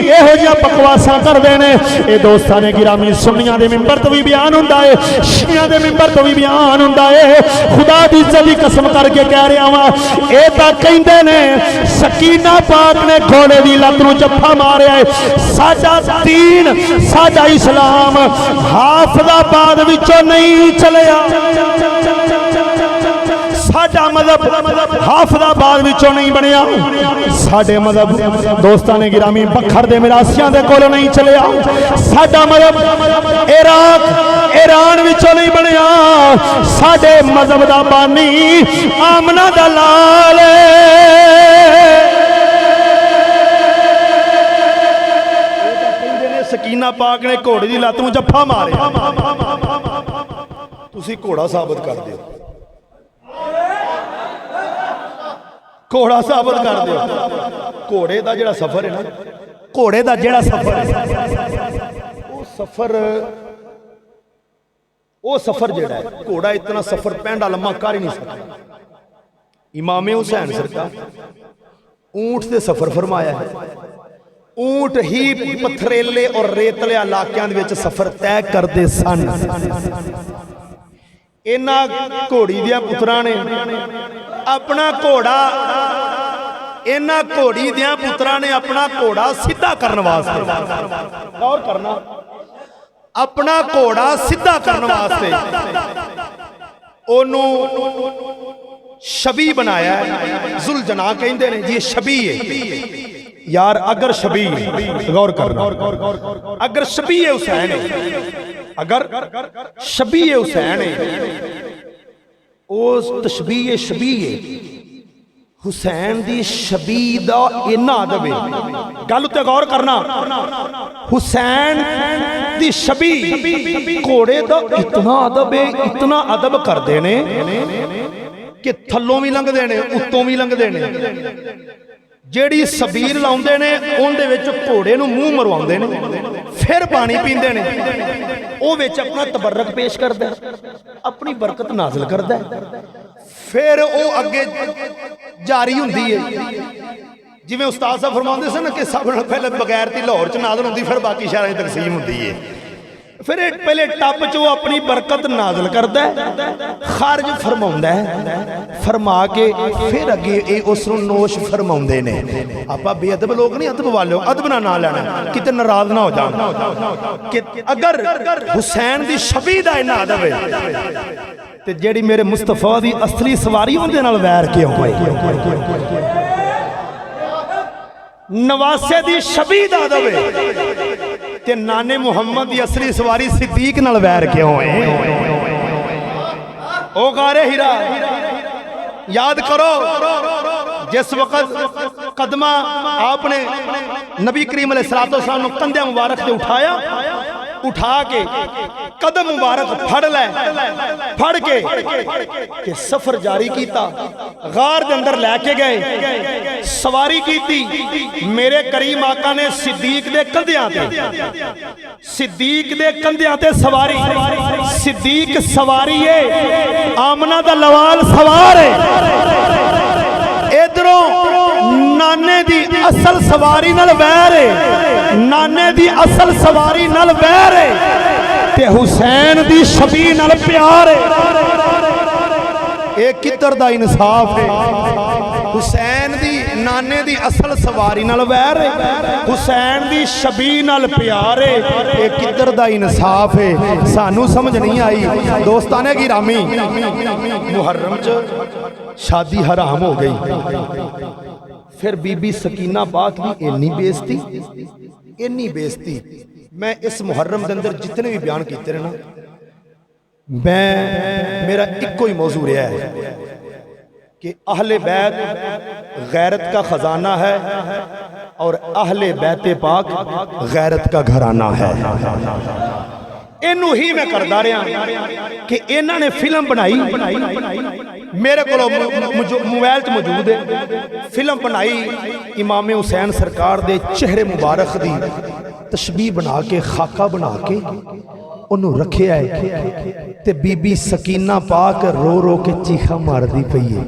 ایہو جا بکواساں کر دینے اے دوستانے گرامی سنیاں دے ممبر تو بھی بیان ہوندا ہے شیعہ دے ممبر تو بھی بیان ہوندا ہے خدا دی عزت دی قسم کر کے کہہ رہا ہوں اے تا کہندے نے سکینہ پاک نے گھوڑے دی لت نو جفا ماریا ہے ساڈا دین ساڈا اسلام حافظ آباد وچوں نہیں چلیا ساڈا مذہب حافظ آباد وچوں نہیں بنیا ساڈے مذہب دوستان گرامی بکھر دے مراسیاں دے کولوں نہیں چلیا ساڈا مذہب عراق ایران وچوں نہیں بنیا ساڈے مذہب دا بانی آمنہ دا لال سکینہ پاک نے گھوڑے دی لت نو جفا ماریا تسی گھوڑا ثابت کر دیو گھوڑا ثابت کر دیو گھوڑے دا جڑا سفر ہے نا گھوڑے دا جڑا سفر ہے وہ سفر جڑا ہے گھوڑا اتنا سفر پینڈا لمحہ کر ہی نہیں سکتا امام حسین سرکار اونٹ سے سفر فرمایا ہے اونٹ ہی پتھریلے اور ریتلے علاقیاں دے وچ سفر طے کردے سن انہاں گھوڑی دیاں پتراں نے اپنا گھوڑا انہاں گھوڑی دیاں پتراں نے اپنا گھوڑا سیدھا کرن واسطے غور کرنا اپنا گھوڑا سیدھا کرن واسطے اونوں شبی بنایا ہے ذوالجناح کہندے نے جی شبی ہے یار اگر شبی غور کرنا اگر شبی حسین ہے اگر شبی حسین ہے اس تشبیہ شبی ہے حسین دی شبی دا اینا ادب ہے گل تے غور کرنا حسین دی شبی گھوڑے دا اتنا ادب ہے اتنا ادب کر دینے کہ تھلوں بھی لنگ دینے اتوں بھی لنگ دینے جیڑی سبیر لاؤندے نے ان دے وچ گھوڑے نو منہ مرواندے نے پھر پانی پیندے نے او وچ اپنا تبرک پیش کردا ہے اپنی برکت نازل کردا ہے پھر او اگے جاری ہوندی ہے جویں استاد صاحب فرماندے سن کہ سب نال پہلے بغیر تی لاہور چ نازل ہوندی پھر باقی شہراں وچ تقسیم ہوندی ہے پھر پہلے ٹپ چو اپنی برکت نازل کردا ہے خارج فرماوندا ہے فرما کے پھر اگے اے اس نوں نوش فرماوندے نے آپا بے ادب لوگ نہیں ادب والے ادب نہ لینا کتے ناراض نہ ہو جان کہ اگر حسین دی شبی دا انہاں ادب ہے تے جیڑی میرے مصطفیٰ دی اصلی سواری اون دے نال ویر کیوں ہوئے نواسے دی شبی دا ادب ہے تے نانے محمد دی اصلی سواری صدیق نال ویر کیوں ہوئے او غار ہیرا یاد کرو جس وقت قدمہ آپ نے نبی کریم علیہ السلام نے کندھے مبارک سے اٹھایا اٹھا کے قدم مبارک پھڑ لے، پھڑ کے کہ سفر جاری کیتا، غار دے اندر لے کے گئے، سواری کیتی، میرے کریم آقا نے صدیق دے کندھیاں تے، صدیق دے کندھیاں تے سواری، صدیق سواری ہے، آمنہ دا لوال سوار ہے، ادھروں نانے دی اصل سواری نال ویر ہے، نانے دی اصل سواری نال ویر ہے، تے حسین دی شبیہ نال پیار ہے۔ ایک کتر دا انصاف ہے، حسین دی نانے دی اصل سواری نال ویر ہے، حسین دی شبیہ نال پیار ہے، ایک کتر دا انصاف ہے۔ سانو سمجھ نہیں آئی دوستانے گرامی، محرم چ شادی حرام ہو گئی، پھر بی بی سکینہ پاک بھی اینی بیزتی، اینی بیزتی۔ میں اس محرم دے اندر جتنے بھی بیان کیتے رہے نا، میرا ایک کوئی موضوع رہا ہے کہ اہل بیت غیرت کا خزانہ ہے اور اہل بیت پاک غیرت کا گھرانہ ہے۔ انہوں ہی میں کردہ رہا کہ انہوں نے فلم بنائی، میرے کو موبائل چ موجود ہے، فلم بنائی امام حسین سرکار دے چہرے مبارک دی تشبیہ بنا کے، خاکہ بنا کے انہوں رکھے آئے، تے بی بی سکینہ پاک رو رو کے چیخا مار دی پئی ہے،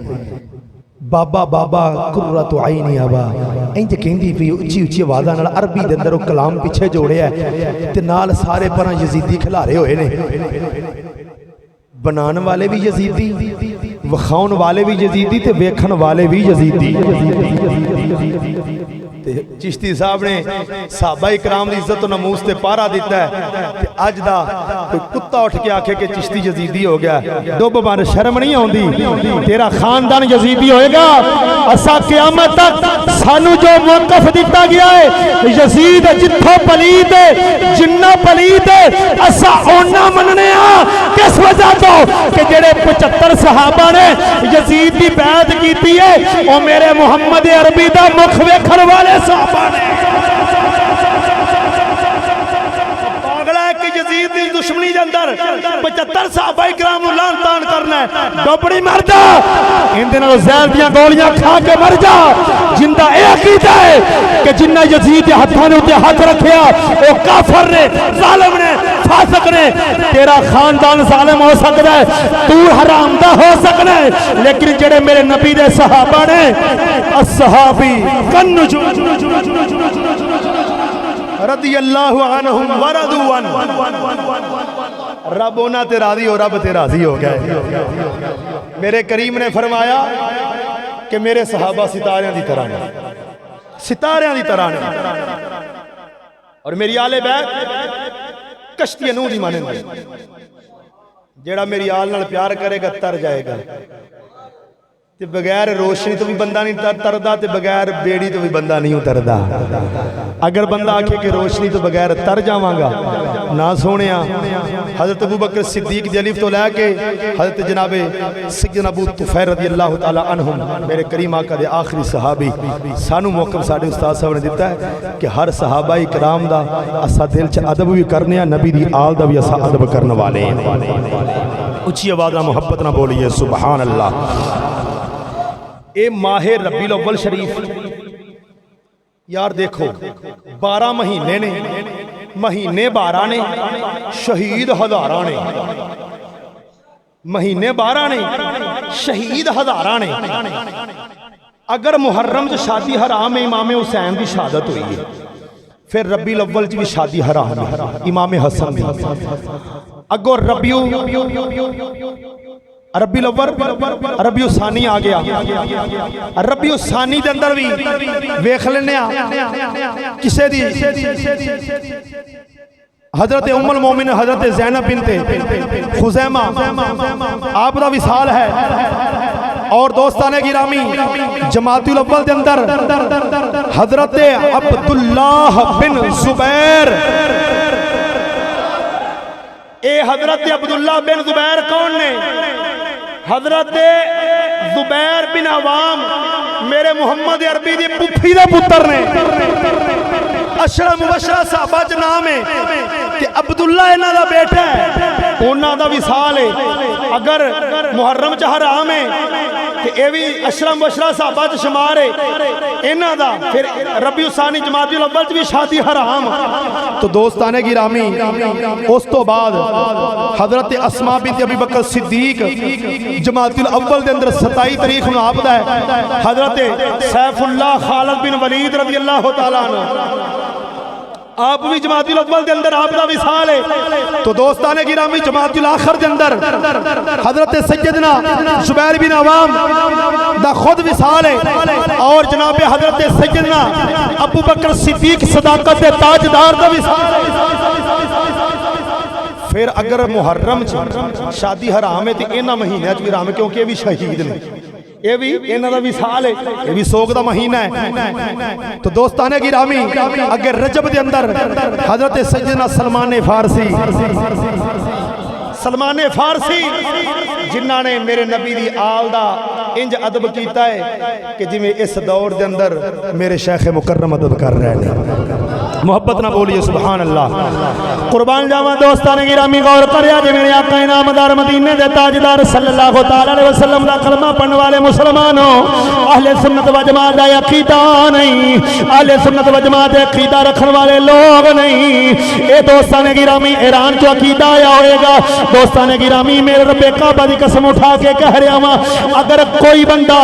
بابا بابا قرۃ عینی ابا، انج کہندی پئی اچھی اچھی آوازاں نال، عربی دے اندر وہ کلام پیچھے جوڑے ہے، تے نال سارے پراں یزیدی کھلارے ہوئے نے، بنان والے بھی یزیدی، وکھاؤن والے بھی یزیدی، تے ویکھن والے بھی یزیدی۔ چشتی صاحب نے صحابہ اکرام دی عزت و نموس تے پارا دیتا ہے، اج دا کوئی کتا اٹھ کے آکھے کہ چشتی یزیدی ہو گیا، ڈوب مار شرم نہیں ہوندی، تیرا خاندان یزیدی ہوئے گا۔ اسا قیامت تک سانو جو موقف دیتا گیا ہے، یزید جتھو پلید ہے، جنہ پلید ہے، اسا اونا مننے ہاں، کس وجہ تو کہ جڑے 75 صحابہ نے یزید دی بیعت کیتی ہے، او میرے محمد عربی دا مکھ ویکھن والے صحابہ نے۔ پاگلا ہے کہ یزید دی دشمنی دے اندر 75 صحابہ اکرام لعن تان کرنا ہے، ڈوبڑی مر جا، ان دنوں زہر دیاں گولیاں کھا کے مر جا۔ جندہ اے عقیدہ ہے کہ جنہ یزید دے ہتھاں نے ہاتھ رکھیا وہ کافر نے، ظالم نے، فاسق نے۔ تیرا خاندان ظالم ہو سکتا ہے، تو حرام دا ہو سکتا ہے، لیکن جڑے میرے نبی دے صحابہ نے، الصحابی کنجو رضی اللہ عنہم وردو عنہ، رب ہونا تے راضی ہو، رب تے راضی ہو گئے۔ میرے کریم نے فرمایا کہ میرے صحابہ ستاریاں دی طرح نے، ستاریاں دی طرح نے، اور میری آل بیت کشتی نوح دی مانند ہے، جیڑا میری آل نال پیار کرے گا تر جائے گا، تے بغیر روشنی تو بھی بندہ نہیں تردا، تے بغیر بیڑی تو بھی بندہ نہیں اتردا۔ اگر بندہ آکھے کہ روشنی تو بغیر تر جاواں گا، نہ سونیا حضرت ابوبکر صدیق دی الف تو لے کے حضرت جناب سیدنا ابو طفیل رضی اللہ تعالی عنہم، میرے کریم آقا دے آخری صحابی، سانو موقع ساڈے استاد صاحب نے دیتا ہے کہ ہر صحابہ کرام دا اسا دل چ ادب بھی کرنے ہیں، نبی دی آل دا بھی اسا ادب کرنے والے ہیں۔ اچھی آواز نہ محبت نہ بولیے سبحان اللہ۔ اے ماہ ربیع الاول شریف، یار دیکھو 12 مہینے نے، مہینے 12 نے، شہید ہزاراں نے، مہینے 12 نے، شہید ہزاراں نے۔ اگر محرم سے شادی حرام ہے، امام حسین کی شہادت ہوئی ہے، پھر ربیع الاول بھی شادی حرام ہے، امام حسن بھی۔ اگر ربیع الاول، ربیع الثانی آ گیا، ربیع الثانی دے اندر بھی ویکھ لینے کسے دی حضرت ام المومن حضرت زینب بنت خزیمہ آپ دا وصال ہے۔ اور دوستان گرامی جماعت الاول دے اندر حضرت عبداللہ بن زبیر، اے حضرت عبداللہ بن زبیر کون نے؟ حضرت زبیر بن عوام میرے محمد عربی دی پپھی دے پتر نے، اشرا مبشرہ صحابہ نام ہے۔ کہ عبداللہ انہاں دا بیٹا ہے انہاں دا وصال ہے اگر محرم چ حرام ہے کہ اے بھی اشرم بشرا صحابہ چ شمار ہے انہاں دا پھر ربیع الثانی جمادی الاول چ بھی شادی حرام تو دوستان گرامی اس تو بعد حضرت اسماء بنت ابی بکر صدیق جمادی الاول دے اندر 27 تاریخ نو آپ دا ہے حضرت سیف اللہ خالد بن ولید رضی اللہ تعالیٰ عنہ آپ بھی جماعت الاول دے اندر آپ دا وصال ہے تو دوستان گرامی جماعت الاخر دے اندر حضرت سیدنا زبیر بن عوام دا خود وصال ہے اور جناب حضرت سیدنا ابو بکر صدیق صداقت تاجدار دا وصال ہے پھر اگر محرم شادی حرام ہے تو انہاں مہینے بھی حرام ہے کیونکہ یہ بھی شہید نے یہ بھی انہاں دا وصال ہے یہ بھی سوگ دا مہینہ ہے تو دوستان گرامی اگر رجب دے اندر حضرت سیدنا سلمان فارسی جنہاں نے میرے نبی دی آل دا انج ادب کیتا ہے کہ جی میں اس دور دے اندر میرے شیخ مکرم ادب کر رہے ہیں محبت نہ بولیے سبحان اللہ قربان جاواں دوستان گرامی غور کریا جی میرے آقا انعامدار مدینے دے تاجدار صلی اللہ تعالی علیہ وسلم دا کلمہ پڑھنے والے مسلمانوں اہل سنت و جماعت دا عقیدہ نہیں اہل سنت و جماعت دا عقیدہ رکھن والے لوگ نہیں اے دوستان گرامی ایران چو عقیدہ آیا ہوئے گا دوستان گرامی میرے رب کعبہ دی قسم اٹھا کے کہہ رہا ہوں اگر کوئی بندہ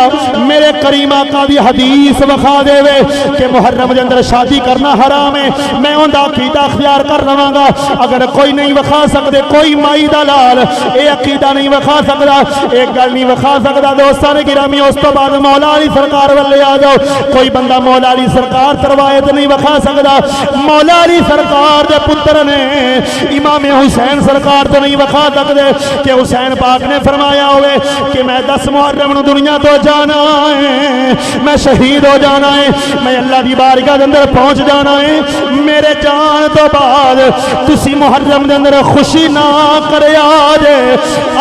میرے کریم آقا دی حدیث وکھا دے وے کہ محرم دے اندر شادی کرنا حرام ہے میں اوندا عقیدہ اختیار کر رہا گا اگر کوئی نہیں وکھا سکدے کوئی مائی دا لال اے عقیدہ نہیں وکھا سکدا ایک گل نہیں وکھا سکدا دوستان گرامی اس تو بعد مولا علی سرکار والے آ جاؤ کوئی بندہ مولا علی سرکار روایت نہیں وکھا سکدا مولا علی سرکار دے پتر نے امام حسین سرکار تو نہیں وکھا سکدے کہ حسین پاک نے فرمایا ہوئے کہ میں 10 محرم نو دنیا تو جانا ہے میں شہید ہو جانا ہے میں اللہ دی بارگاہ دے اندر پہنچ جانا ہے میرے جان تو بعد تسی محرم دے اندر خوشی نہ کرے آجے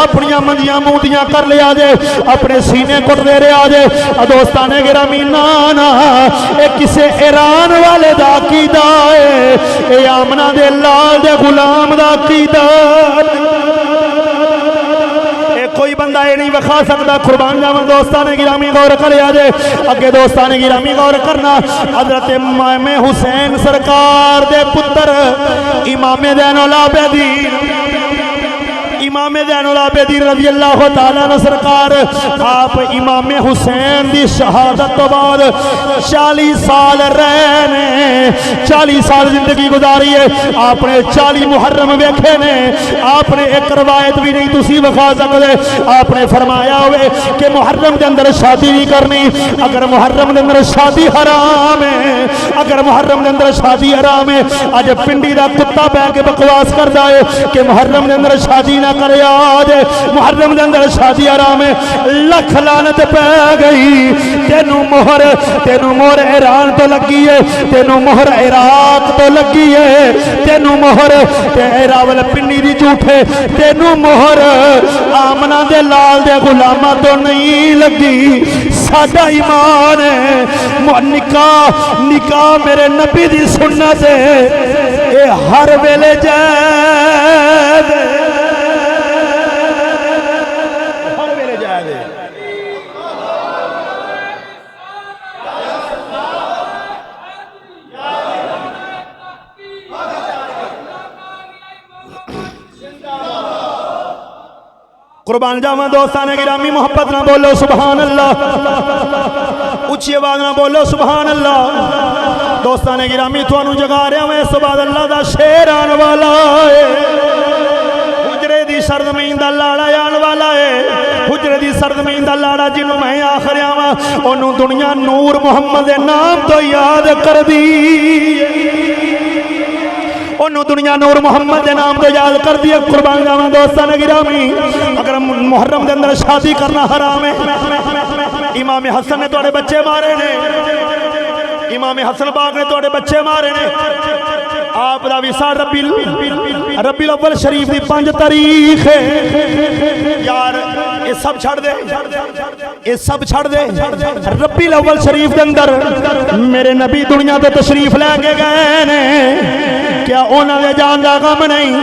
اپنیاں مندیاں موندیاں کر لے آجے اپنے سینے کٹ دے رہے آجے دوستان گرامی نانا اے کسے ایران والے دا عقیدہ ہے اے آمنہ دے لال دے غلام دا عقیدہ کوئی بندہ یہ نہیں وکھا سکتا قربان جاواں دوستان گرامی غور کرے آجے اگے دوستان گرامی غور کرنا حضرت امام حسین سرکار دے پتر امام زین العابدین امام زین العابدین رضی اللہ تعالیٰ عنہ سرکار آپ امام حسین دی شہادت تو بعد 40 سال رہنے 40 سال زندگی گزاری ہے آپ نے 40 محرم ویکھے نے آپ نے ایک روایت بھی نہیں تسی وکھا سکدے آپ نے فرمایا ہوئے کہ محرم دے اندر شادی نہیں کرنی اگر محرم دے اندر شادی حرام ہے اگر محرم دے اندر شادی حرام ہے اج پنڈی دا کتا پہ کے بکواس کردا ہے کہ محرم دے اندر شادی نہ کرے آج محرم دے اندر شادی حرام ہے لکھ لعنت پہ گئی تینوں مہر ایران تو لگی ہے تینوں مہر عراق تو لگی ہے تینوں مہر راول پنڈی دی جھوٹے تینوں مہر آمنہ دے لال دے غلامہ تو نہیں لگی ساڈا ایمان ہے نکاح میرے نبی دی سنت ہے اے ہر ویلے جائز قربان جاواں دوستان گرامی محبت نہ بولو سبحان اللہ اچھی آواز نہ بولو سبحان اللہ دوستان گرامی تھانوں جگا رہا ہوں اس بعد اللہ دا شیر آن والا ہے حجرے دی سرزمین دا لاڑا آن والا ہے حجرے دی سرزمین دا لاڑا جنوں میں آخر آواں انہوں دنیا نور محمد نام تو یاد کر دی انہوں دنیا نور محمد دے نام تو یاد کر دیا قربان جاواں دوستان گرامی اگر محرم دے اندر شادی کرنا حرام ہے امام حسن نے توڑے بچے مارے نے امام حسن پاک نے توڑے بچے مارے نے آپ دا وصال ربی الاول شریف دی 5 تاریخ ہے یار یہ سب چھڑ دے یہ سب چھڑ دے ربی الاول شریف دے اندر میرے نبی دنیا تے تشریف لے کے گئے نے کیا انہاں دے جان دا غم نہیں،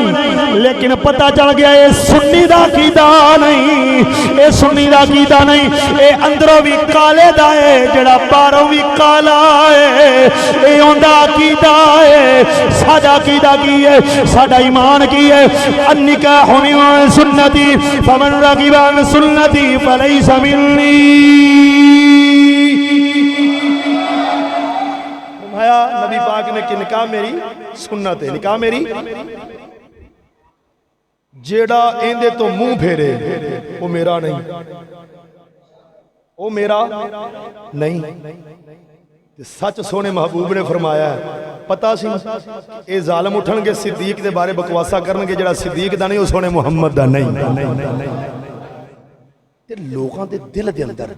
لیکن پتہ چل گیا اے سنی دا عقیدہ نہیں، اے سنی دا عقیدہ نہیں، اے اندروں بھی کالے دا ہے جڑا باہروں بھی کالا ہے، اے اوندا عقیدہ ہے۔ ساڈا عقیدہ کی ہے، ساڈا ایمان کی ہے، النکاح من سنتی فمن رغب عن سنتی فلیس منی۔ نبی پاک نے کہ نکاح میری سنت ہے، نکاح میری، جیڑا ایندے تو منہ پھیرے وہ میرا نہیں، وہ میرا نہیں۔ سچ سونے محبوب نے فرمایا ہے، پتا سی اے ظالم اٹھن گے صدیق دے بارے بکواسا کرن گے، جڑا صدیق دا نہیں وہ سونے محمد دا نہیں۔ تے لوگاں دے دل دے اندر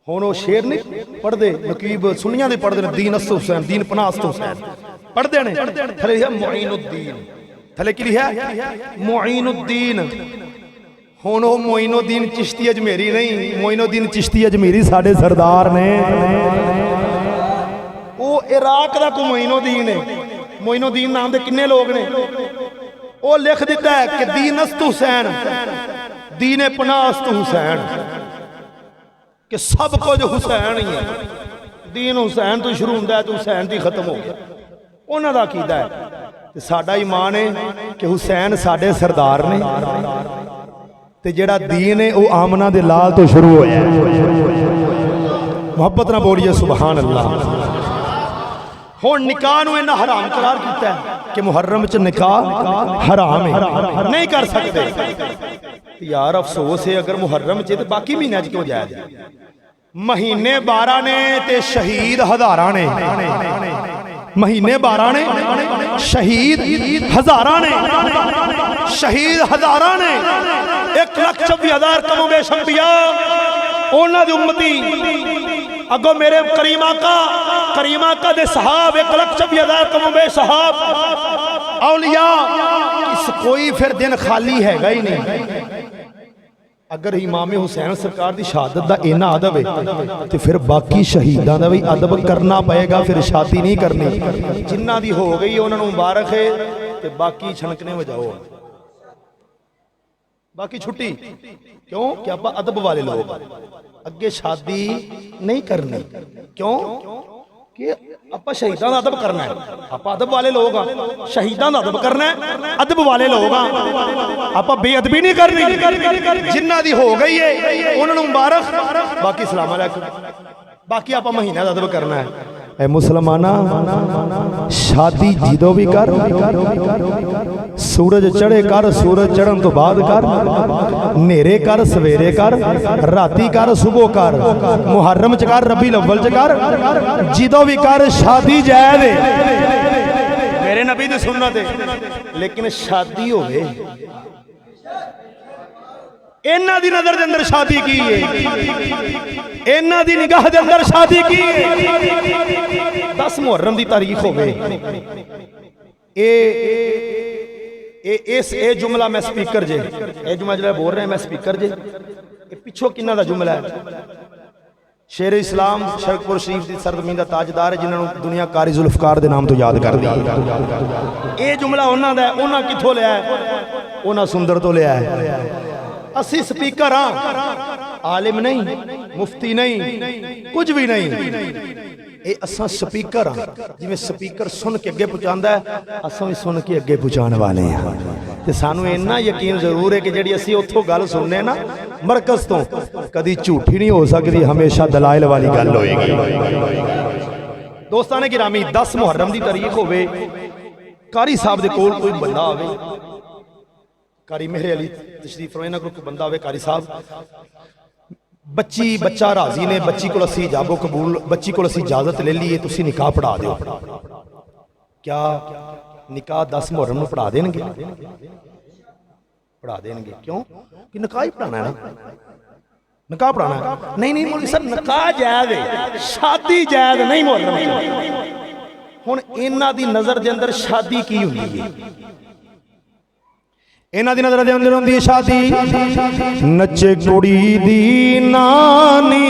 ہون وہ شیر نہیں پڑھ دے، نقیب سنیاں دے پڑھ دے، دین است حسین، دین پناہ است حسین پڑھ دے نے، تھلے ہے معین الدین، تھلے کی ہے معین الدین۔ ہون وہ معین الدین چشتی اجمیری نہیں، معین الدین چشتی اجمیری ساڑھے سردار نے، وہ عراق دا کو معین الدین ہے۔ معین الدین نام دے کنے لوگ نے، وہ لکھ دیتا ہے کہ دین است حسین، دین پناہ است حسین، کہ سب کو جو حسین ہی ہے، دین حسین تو شروع ہوندہ ہے تو حسین دی ختم ہو گیا، انہاں دا عقیدہ ہے۔ ساڈا ایمان ہے کہ حسین ساڈے سردار نے، تے جڑا دین ہے وہ آمنہ دے لال تو شروع ہویا ہے۔ محبت نہ بولیے سبحان اللہ۔ ہون نکاح نو انہاں حرام قرار کیتا ہے کہ محرم چ نکاح حرام ہے، نہیں کر سکتے۔ یار افسوس ہے اگر محرم چ تے باقی مہینے چ کیوں جائے جائے؟ مہینے 12 نے تے شہید ہزاراں نے، مہینے 12 نے شہید ہزاراں نے، شہید ہزاراں نے، 1,24,000 کم و بیش انبیاء اونا دی امتی اگو میرے کریم آقا دے صحاب 1,24,000 کم و بیش صحاب اولیاء، اس کوئی پھر دن خالی ہے گا ہی نہیں۔ اگر امام حسین سرکار دی شہادت دا اینا ادب ہے تو پھر باقی شہیداں دا بھی ادب کرنا پائے گا، پھر شادی نہیں کرنی۔ جنہ دی ہو گئی انہوں نے مبارک ہے تو باقی چھنکنے میں جاؤ، باقی چھٹی کیوں کہ آپ ادب والے لوگ اگے شادی نہیں کرنی، کیوں کہ آپ شہیداں دا ادب کرنا ہے، آپ ادب والے لوگ ہیں، شہیداں دا ادب کرنا ہے، ادب والے لوگ ہیں، آپ بے ادبی نہیں کرنی۔ جنہ دی ہو گئی ہے انہوں نے مبارک، باقی سلام علیکم، باقی آپ مہینہ دا ادب کرنا ہے۔ اے مسلمانہ شادی جیدو بھی کر، سورج چڑھے کر، سورج چڑھن تو بعد کر، نیرے کر سویرے کر، راتی کر صبح کر، محرم چکر ربیع الاول چکر، جیدو بھی کر، شادی جائز ہے، میرے نبی دی سنت ہے۔ لیکن شادی ہوئے اینا دی نظر دے اندر شادی کی ہے، اینا دی نگاہ دے اندر شادی کی ہے۔ 10 محرم دی تاریخ ہوئے، اے جملہ میں سپیکر جے، اے جملہ جلے بول رہے ہیں میں سپیکر جے، اے پچھو کنہ دا جملہ ہے؟ شیر اسلام شرکپور شریف دی سرزمین دا تاجدار ہے جنہوں نے دنیا کاری ذوالفقار دے نام تو یاد کر دیا۔ اے جملہ انہاں دا ہے، انہاں کتھوں لیا ہے؟ انہاں سندر تو لیا ہے۔ اسی سپیکر ہاں، عالم نہیں، مفتی نہیں، کچھ بھی نہیں، اے اساں سپیکر ہاں، جی میں سپیکر سن کے اگے پہنچاندہ ہے، اساں بھی سن کے اگے پہنچانے والے ہیں۔ تے سانو اینا یقین ضرور ہے کہ جڑی اسی اتھوں گل سننے نا مرکز تو کدی جھوٹی نہیں ہو سکتی، ہمیشہ دلائل والی گل ہوئے گی۔ دوستانے گرامی 10 محرم دی تاریخ ہوئے، قاری صاحب دے کول کوئی بندہ آوے، قاری مہر علی تشریف فرمائے کو بندہ ہوئے، قاری صاحب بچہ راضی نے، بچی کو اسی اجابو قبول، بچی کو اسی اجازت لے لیے تو اسی نکاح پڑھا دیو۔ کیا نکاح 10 محرم میں پڑھا دیں گے؟ پڑھا دیں گے، کیوں کہ نکاح ہی پڑھانا ہے نا، نکاح پڑھانا ہے۔ نہیں مولوی صاحب نکاح جائز ہے، شادی جائز نہیں محرم ہے۔ ہن انہاں دی نظر دے اندر شادی کی ہوندی ہے؟ اینا دی نظر دے اندر ہوندی شادی نچے کڑی دی نانی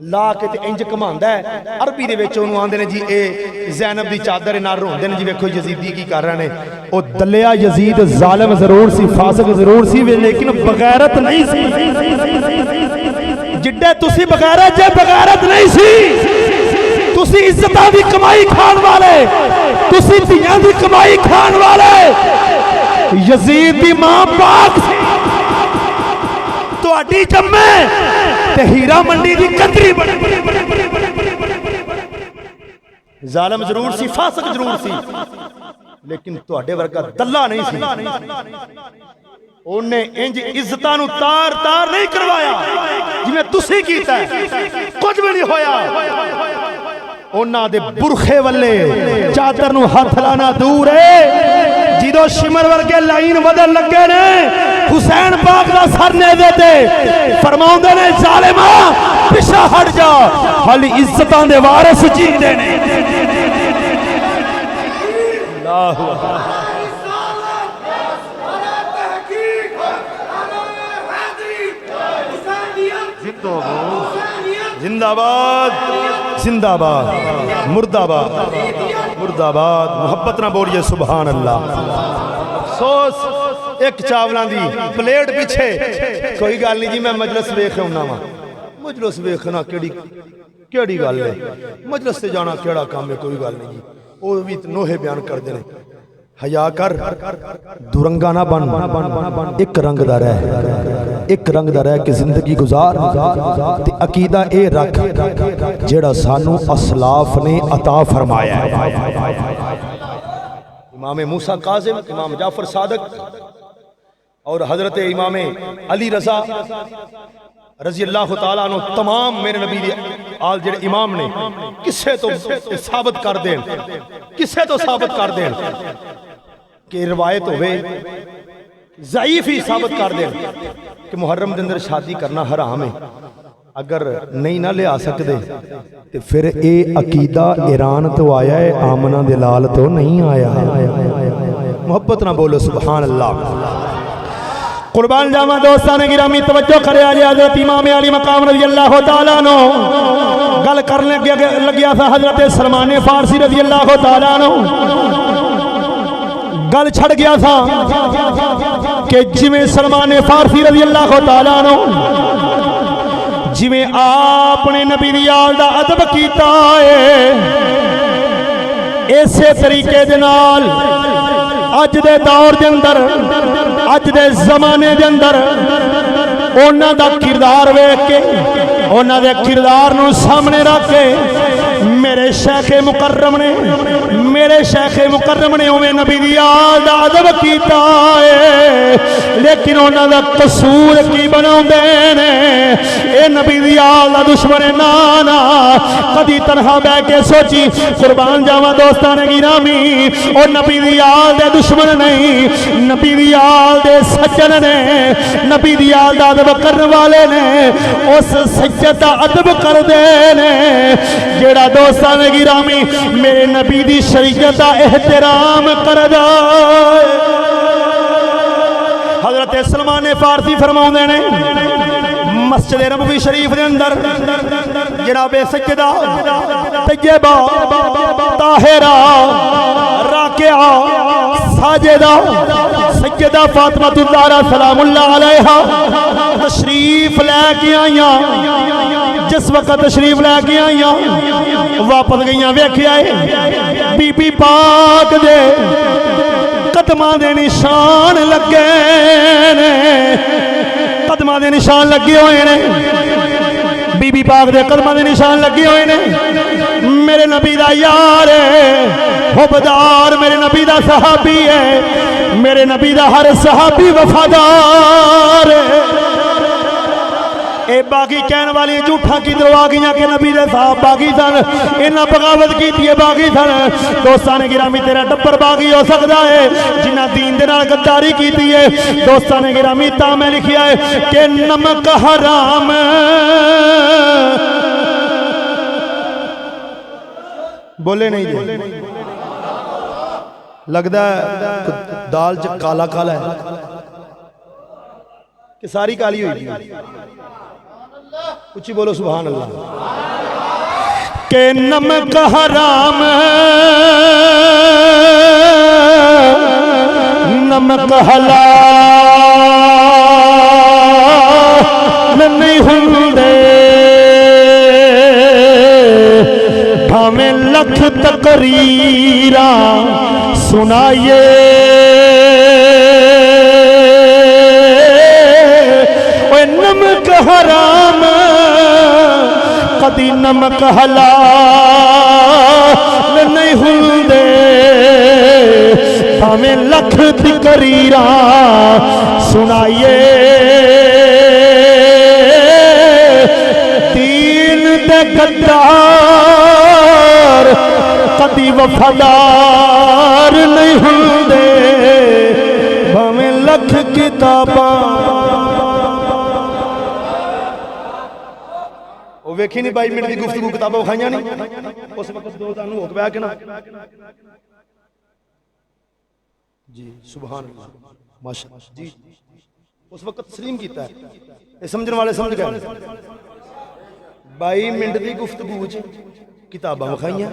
لا کے تے انج کماندا ہے عربی دے وچ اونوں آندے نے جی اے زینب دی چادر نال روندے نے جی ویکھو یزیدی کی کر رہے نے او دلیا یزید ظالم ضرور سی فاسق ضرور سی لیکن بغیرت نہیں سی جڈے تسی بغیرت جے بغیرت نہیں سی تسی عزتاں دی کمائی کھان والے تسی دھیاں دی کمائی کھان والے یزید دی ماں پاک سی تہاڈی جمے تے ہیرا منڈی دی کتری بڑی ظالم ضرور سی فاسق ضرور سی لیکن تہاڈے ورگا دلہ نہیں سی انہیں انج عزتاں نو تار تار نہیں کروایا جویں تسی کیتا ہے کچھ بھی نہیں ہویا انہاں دے برخے والے چادر نو ہاتھ لانا دور ہے جدو شمر ورگے لائن بدل لگے نے حسین پاک دا سر نیزے تے فرماؤندے نے ظالماں پیچھے ہٹ جا حالی عزتاں دے وارث جیندے نے اللہ زندہ باد زندہ باد مردہ باد مردہ باد محبت نہ بولیے سبحان اللہ افسوس ایک چاولاں دی پلیٹ پیچھے کوئی گل نہیں جی میں مجلس ویکھ ہونا وا مجلس ویکھنا کیڑی گل ہے مجلس تے جانا کیڑا کام ہے کوئی گل نہیں جی وہ بھی نوہے بیان کر دے حیا کر دورنگا نہ بن ایک رنگ دا رہ ایک رنگ دا رہ کہ زندگی گزار تے عقیدہ اے رکھ جیڑا سانو اسلاف نے عطا فرمایا ہے امام موسیٰ کاظم امام جعفر صادق اور حضرت امام علی رضا رضی اللہ تعالیٰ عنہ تمام میرے نبی دی آل جڑے امام نے کسے تو ثابت کر دیں کسے تو ثابت کر دیں کہ روایت ہوئے ضعیف ہی ثابت کر دیں کہ محرم دے اندر شادی کرنا حرام ہے اگر نہیں نہ لے آ سکتے تو پھر اے عقیدہ ایران تو آیا ہے آمنہ دلال تو نہیں آیا محبت نہ بولو سبحان اللہ قربان جامع دوستان گرامی توجہ کرے آجے حضرت امام علی مقام رضی اللہ تعالیٰ عنہ گل کرنے لگیا تھا حضرت سلمان فارسی رضی اللہ تعالیٰ عنہ گل چھڑ گیا تھا کہ جویں سلمان فارسی رضی اللہ تعالیٰ عنہ جویں آپ نے نبی دی آل دا ادب کیتا ہے ایسے طریقے دے نال اج دے دور دے اندر اج دے زمانے دے اندر اونا دا کردار ویکھ کے اونا دے کردار نو سامنے رکھ کے میرے شیخ مکرم نے اویں نبی دی آل دا ادب کیتا ہے لیکن اونا دا قصور کی بناوندے نے اے نبی دی آل دا دشمن نانا کدی تنہا بہ کے سوچی قربان جاواں دوستان گرامی او نبی دی آل دے دشمن نہیں نبی دی آل دے سجن نے نبی دی آل دا ادب کرنے والے نے اس سجد دا ادب کر دے نے جیڑا دوستان گرامی میرے نبی دی شریعت دا احترام کر دا حضرت سلمان فارسی فرماؤندے نے مسجد نبوی شریف دے اندر جناب سجدہ طیبہ طاہرہ راکعہ ساجدہ سیدہ فاطمہ الزہرا سلام اللہ علیہا تشریف لے کے آئیاں جس وقت تشریف لے کے آئیاں واپس گئیاں ویکھے آئے بی بی پاک دے قدماں دے نشان لگے نے قدماں دے نشان لگے ہوئے نے بی بی پاک دے قدماں دے نشان لگے ہوئے نے میرے نبی دا یار ہے حبدار میرے نبی دا صحابی ہے میرے نبی دا ہر صحابی وفادار ہے اے باغی کہنے والی جھوٹا کی درو آگیاں کہ نبی دے صاحب باغی سن انہاں بغاوت کی دیئے باغی سن دوستان گرامی تیرا ڈبر باغی ہو سکتا ہے جنہ دین دے نال غداری کی دیئے دوستان گرامی تا میں لکھیا ہے کہ نمک حرام بولے نہیں جی لگتا ہے دال کالا کالا ہے کہ ساری کالی ہوئی اچھی بولو سبحان اللہ. کہ نمک حرام نمک حلال نہیں ہوندے بھاویں لکھ تقریراں سنائیے اوے نمک حرام کدی نمک حلال نہیں ہوندے بھاویں لکھ تقریراں سنائیے دین دے غدار کدی وفادار نہیں ہوندے بھاویں لکھ کتاباں. وہ ویکھی نہیں 22 منٹ کی گفتگو کتاباں کھائیاں نہیں اس وقت دو تانوں ہو گیا کہ نا جی سبحان اللہ ماشاءاللہ جی اس وقت تسلیم کیتا ہے یہ سمجھن والے سمجھ گئے 22 منٹ کی گفتگو وچ کتاباں وکھائیاں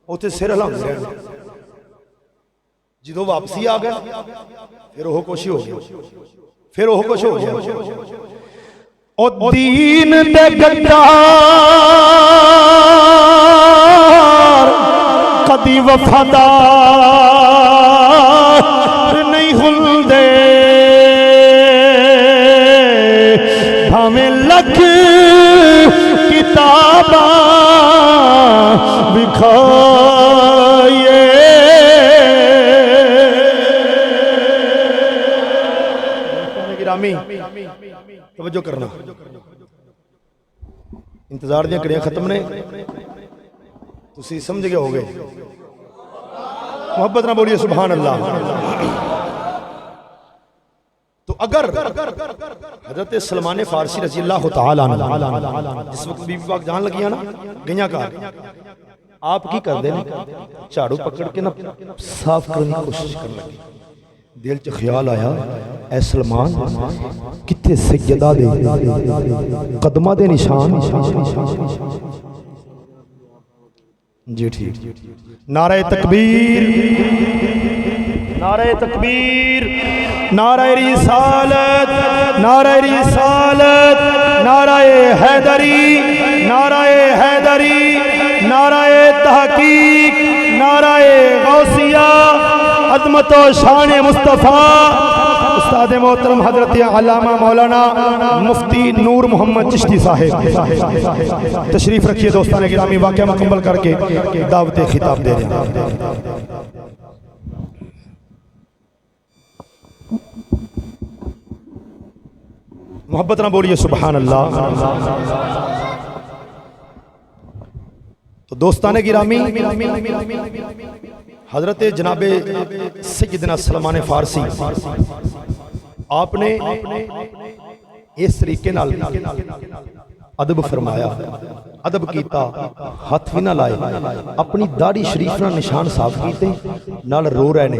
اوتھے سر ہلاندے رہے جدوں واپسی آ گئے پھر وہ کچھ ہو گیا پھر وہ کچھ ہو گیا او دین دے غدار کدی وفادار نہیں ہوندے بھاویں لکھ کتاباں بکھائیے گرامی توجہ کرنا انتظار دیاں کڑیاں ختم نے تسی سمجھ گئے ہوگے محبت نہ بولیے سبحان اللہ. تو اگر حضرت سلمان فارسی رضی اللہ تعالیٰ عنہ جس وقت بی بی پاک جان لگیاں نا گئیاں کہا آپ کی کر دیں چاڑو پکڑ کے نا صاف کرنے کی کوشش کر لگی دل چ خیال آیا اے سلمان کتے سجدہ دے قدمہ دے نشان جی ٹھیک نعرہ تکبیر نعرہ تکبیر نعرہ رسالت نعرہ رسالت نعرہ حیدری نعرہ حیدری نعرہ تحقیق نعرہ غوثیہ عظمت و شان مصطفیٰ استاد محترم حضرت علامہ مولانا مفتی نور محمد چشتی صاحب تشریف رکھیے دوستان گرامی واقعہ مکمل کر کے دعوت خطاب دے رہے ہیں. محبت نہ بولیے سبحان اللہ. تو دوستان گرامی حضرت جناب سیدنا سلمان فارسی آپ نے اس طریقے نال ادب فرمایا ادب کیتا ہاتھ بھی نہ لائے اپنی داڑھی شریف نہ نشان صاف کیتے نال رو رہے نے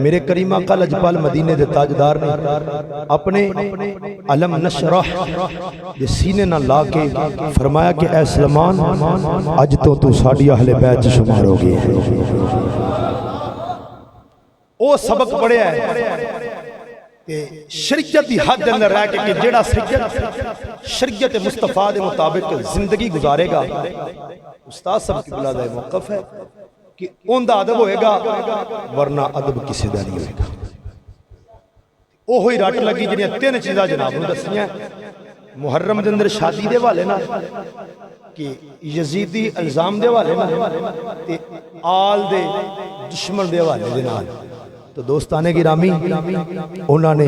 میرے کریم آقا لجپال مدینے دے تاجدار نے اپنے علم نشرح دے سینے نہ لا کے فرمایا کہ اے سلمان اج تو ساڈی اہل بیت شمار ہو گئی او سبق پڑھیا ہے کہ شریعت دی حد اندر رہ کے کہ جیڑا شریعت مصطفیٰ دے مطابق زندگی گزارے گا استاد صاحب کی بلا دا موقف ہے کہ ان دا ادب ہوئے گا ورنہ ادب کسی دا نہیں ہوئے گا. او ہوئی رٹ لگی جنہیں 3 چیزاں جناب نے دسیاں محرم دے اندر شادی دے والے نا کہ یزیدی الزام دے والے نا تے آل دے دشمن دے والے دے نال. تو دوستانے گرامی انہوں نے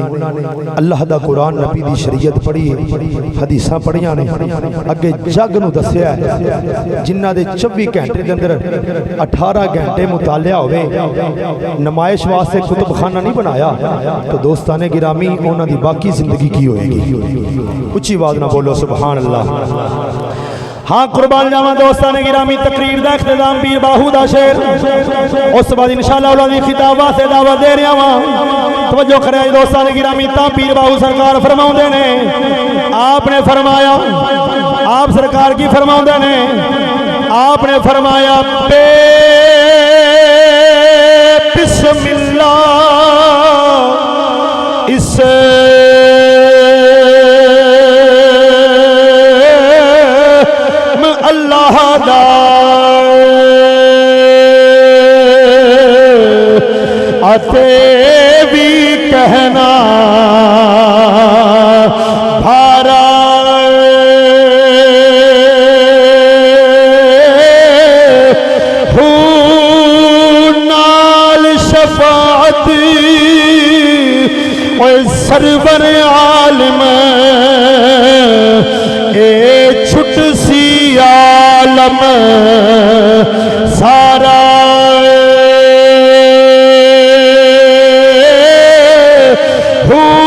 اللہ دا قرآن نبی دی شریعت پڑھی حدیثاں پڑھیاں نے اگے جگ نو دسیا ہے جنہ دے 24 گھنٹے دے اندر 18 گھنٹے مطالعہ ہوئے نمائش واسطے کتب خانہ نہیں بنایا. تو دوستانے گرامی انہوں دی باقی زندگی کی ہوئے گی اچھی آواز نہ بولو سبحان اللہ. ہاں قربان جاواں دوستان گرامی تقریر دا اختتام پیر باہو دا شعر اس بعد انشاءاللہ اولادی خطاب واسطے دعوت دے رہا ہاں توجہ کرے دوستان گرامی تا پیر باہو سرکار فرماؤندے نے آپ نے فرمایا آپ سرکار کی فرماؤندے نے آپ نے فرمایا بسم اللہ اس اللہ دا آتے بھی کہنا بھارا شفاعت اے سرور عالم اے چھٹ سی عالم سارا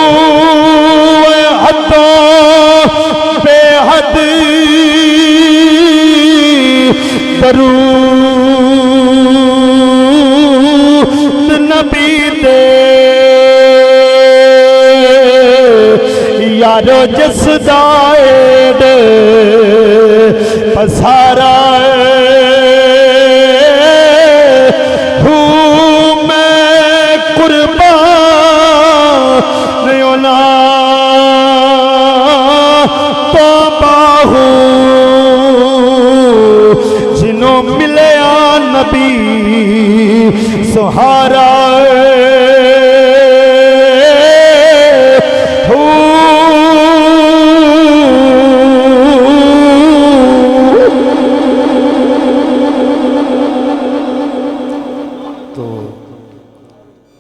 ہوئے حدوں بے حد درود نبی دے یارو جس دائد پسارا ہوں میں قربان نیونا توبہ ہوں جنوں ملیا نبی سہارا تو